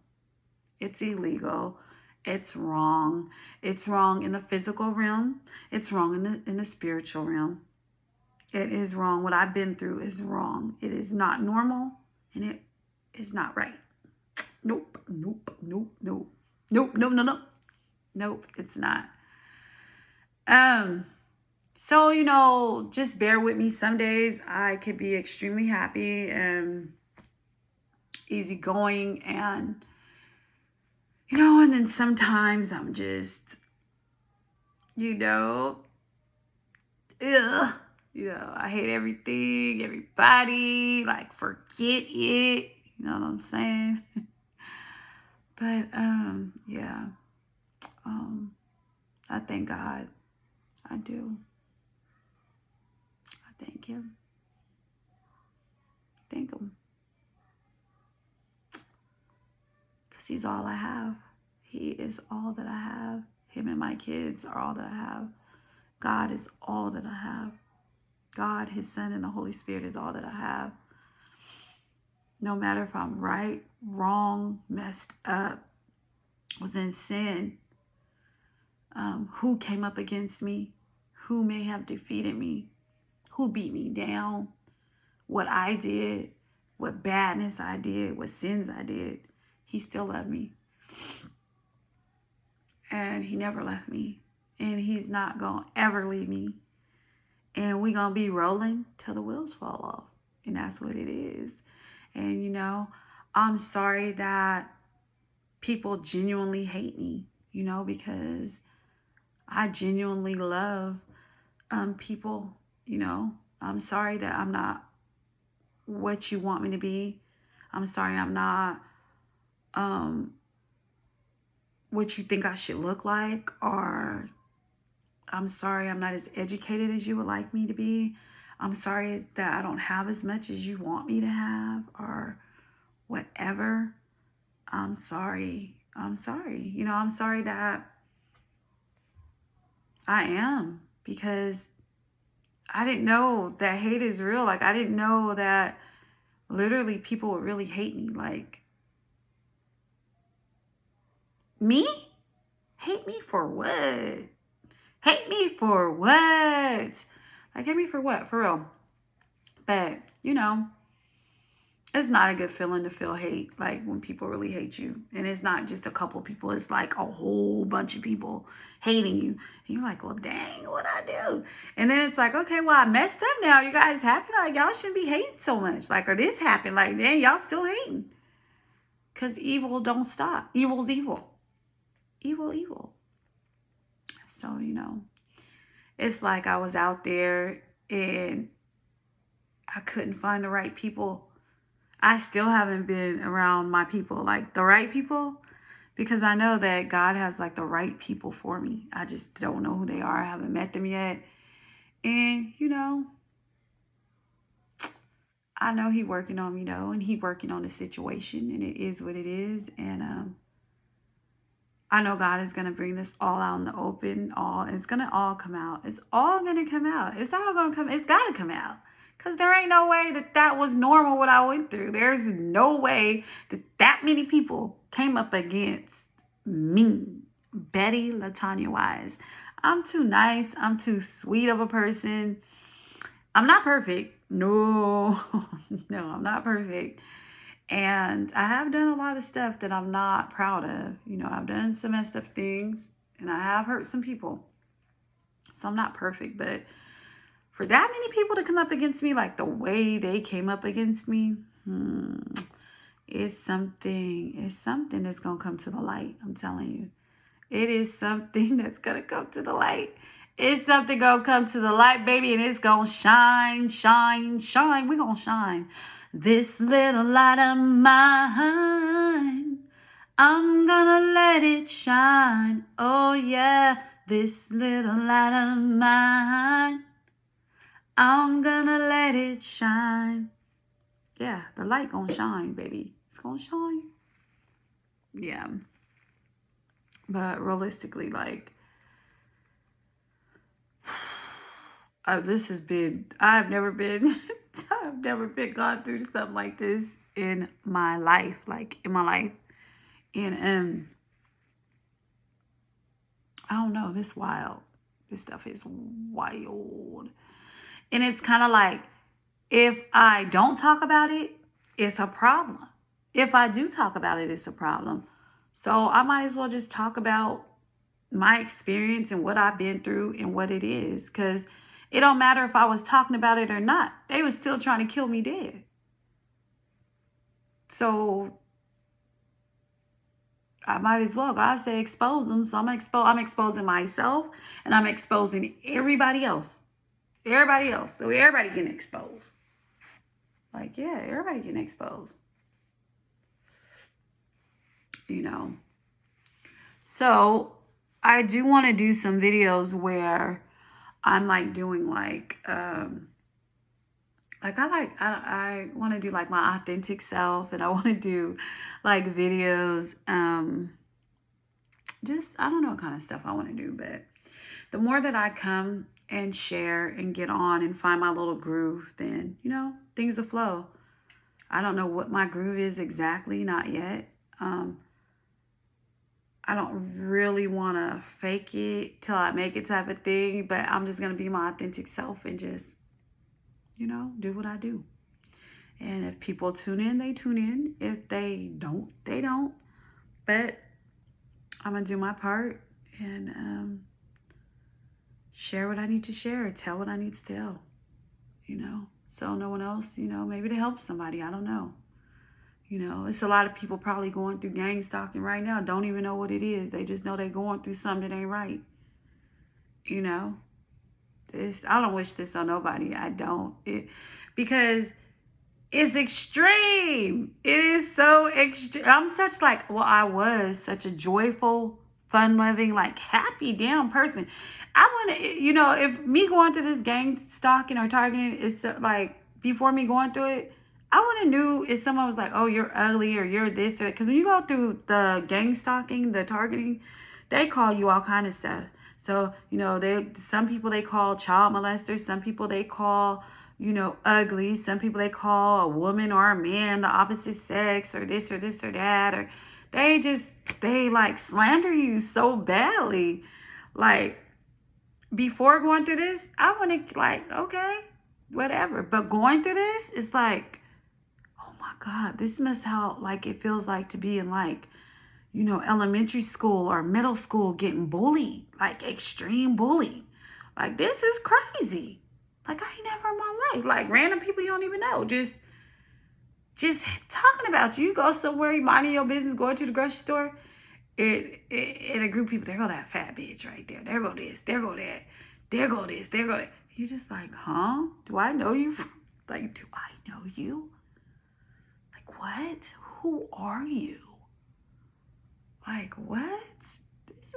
It's illegal. It's wrong. It's wrong in the physical realm. It's wrong in the spiritual realm. It is wrong. What I've been through is wrong. It is not normal, and it is not right. Nope, nope, nope, nope. Nope, no, no, no. Nope, it's not. So, you know, just bear with me. Some days I could be extremely happy and easygoing, and you know, and then sometimes I'm just, you know, ugh. You know, I hate everything, everybody, like, forget it. You know what I'm saying? But, yeah. I thank God. I do. I thank him. Thank him. Because he's all I have. He is all that I have. Him and my kids are all that I have. God is all that I have. God, his son, and the Holy Spirit is all that I have. No matter if I'm right, wrong, messed up, was in sin, who came up against me, who may have defeated me, who beat me down, what I did, what badness I did, what sins I did. He still loved me. And he never left me. And he's not going to ever leave me. And we going to be rolling till the wheels fall off. And that's what it is. And, you know, I'm sorry that people genuinely hate me, you know, because I genuinely love people, you know. I'm sorry that I'm not what you want me to be. I'm sorry I'm not what you think I should look like, or I'm sorry I'm not as educated as you would like me to be. I'm sorry that I don't have as much as you want me to have, or whatever. I'm sorry. I'm sorry. You know, I'm sorry that I am, because I didn't know that hate is real. Like, I didn't know that literally people would really hate me. Like, me? Hate me for what? Hate me for what? Like, hate me for what? For real. But, you know, it's not a good feeling to feel hate, like when people really hate you. And it's not just a couple people. It's like a whole bunch of people hating you. And you're like, well, dang, what'd I do? And then it's like, okay, well, I messed up now. You guys happy? Like, y'all shouldn't be hating so much. Like, or this happened. Like, dang, y'all still hating. Because evil don't stop. Evil's evil. Evil, evil. So, you know, it's like I was out there and I couldn't find the right people. I still haven't been around my people, like the right people, because I know that God has like the right people for me. I just don't know who they are. I haven't met them yet. And, you know, I know He working on me though, and He working on the situation, and it is what it is. And I know God is going to bring this all out in the open. It's going to all come out. It's all going to come out. It's all going to come. It's got to come out. Because there ain't no way that was normal what I went through. There's no way that many people came up against me, Betty LaTanya Wise. I'm too nice. I'm too sweet of a person. I'm not perfect. No, no, I'm not perfect. And I have done a lot of stuff that I'm not proud of. You know, I've done some messed up things and I have hurt some people. So I'm not perfect, but for that many people to come up against me like the way they came up against me, it's something that's going to come to the light. I'm telling you. It is something that's going to come to the light. It's something going to come to the light, baby, and it's going to shine, shine, shine. We're going to shine. This little light of mine, I'm gonna let it shine. Oh yeah, this little light of mine, I'm gonna let it shine. Yeah, the light gonna shine, baby. It's gonna shine. Yeah. But realistically, like, this has been, I've never been gone through something like this in my life. And I don't know, this wild. This stuff is wild. And it's kind of like, if I don't talk about it, it's a problem. If I do talk about it, it's a problem. So I might as well just talk about my experience and what I've been through and what it is. Because it don't matter if I was talking about it or not. They were still trying to kill me dead. So I might as well. God said expose them. So I'm exposing myself and I'm exposing everybody else. Everybody else. So everybody getting exposed. Like, yeah, everybody getting exposed. You know. So I do want to do some videos where I'm like doing like I want to do like my authentic self, and I want to do like videos, just, I don't know what kind of stuff I want to do, but the more that I come and share and get on and find my little groove, then, you know, things will flow. I don't know what my groove is exactly, not yet. I don't really want to fake it till I make it type of thing, but I'm just going to be my authentic self and just, you know, do what I do. And if people tune in, they tune in. If they don't, they don't. But I'm going to do my part and share what I need to share, tell what I need to tell, so no one else, maybe to help somebody. I don't know. It's a lot of people probably going through gang stalking right now, don't even know what it is. They just know they're going through something that ain't right. I don't wish this on nobody. I don't. Because it's extreme. It is so extreme. I was such a joyful, fun-loving, happy damn person. I want to, if me going through this gang stalking or targeting is before me going through it, I would have knew if someone was like, oh, you're ugly or you're this or that. Because when you go through the gang stalking, the targeting, they call you all kind of stuff. So, some people they call child molesters. Some people they call, ugly. Some people they call a woman or a man, the opposite sex, or this or this or that. Or they slander you so badly. Before going through this, I want to okay, whatever. But going through this, it's oh my God, this must how it feels like to be in elementary school or middle school getting bullied, extreme bullying. This is crazy. I ain't never in my life. Random people you don't even know. Just talking about you. You go somewhere, you minding your business, going to the grocery store. In a group of people, there go that fat bitch right there. There go this, there go that. There go this, there go that. You're just huh? Do I know you? Do I know you? What? Who are you? What? This is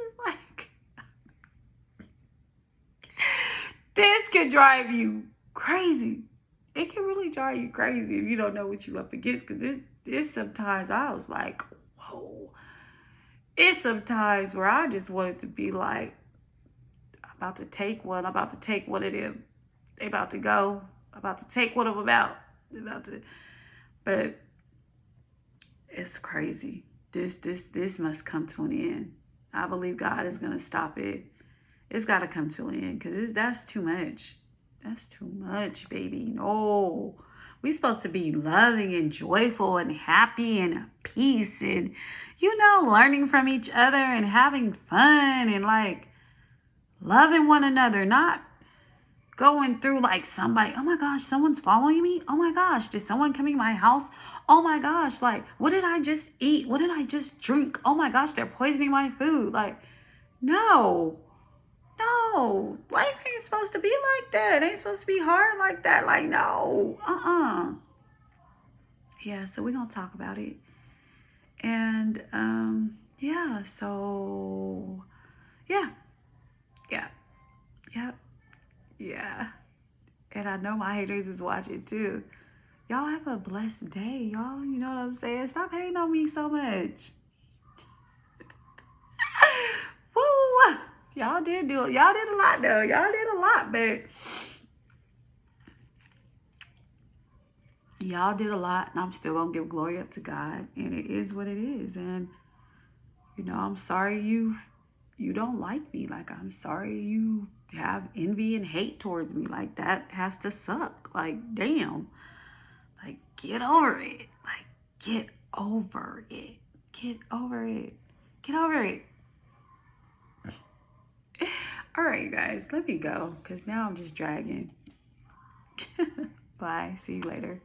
this could drive you crazy. It can really drive you crazy if you don't know what you're up against. Because this sometimes I was whoa. It's sometimes where I just wanted to be I'm about to take one. I'm about to take one of them. They about to go. I'm about to take what I'm about. But it's crazy. This must come to an end. I believe God is going to stop it. It's got to come to an end because that's too much. That's too much, baby. No. We're supposed to be loving and joyful and happy and at peace and, learning from each other and having fun and loving one another, not going through somebody, oh my gosh, someone's following me. Oh my gosh, did someone come in my house? Oh my gosh, what did I just eat? What did I just drink? Oh my gosh, they're poisoning my food. No, life ain't supposed to be like that. It ain't supposed to be hard like that. No, yeah, so we're gonna talk about it. And yeah, so yeah. And I know my haters is watching too. Y'all have a blessed day, y'all. You know what I'm saying? Stop hating on me so much. Woo! Y'all did a lot though. Y'all did a lot, but y'all did a lot, and I'm still gonna give glory up to God. And it is what it is. And I'm sorry you don't like me. I'm sorry you have envy and hate towards me. That has to suck. Damn. Get over it. Get over it. Get over it. Get over it. All right, you guys, let me go because now I'm just dragging. Bye. See you later.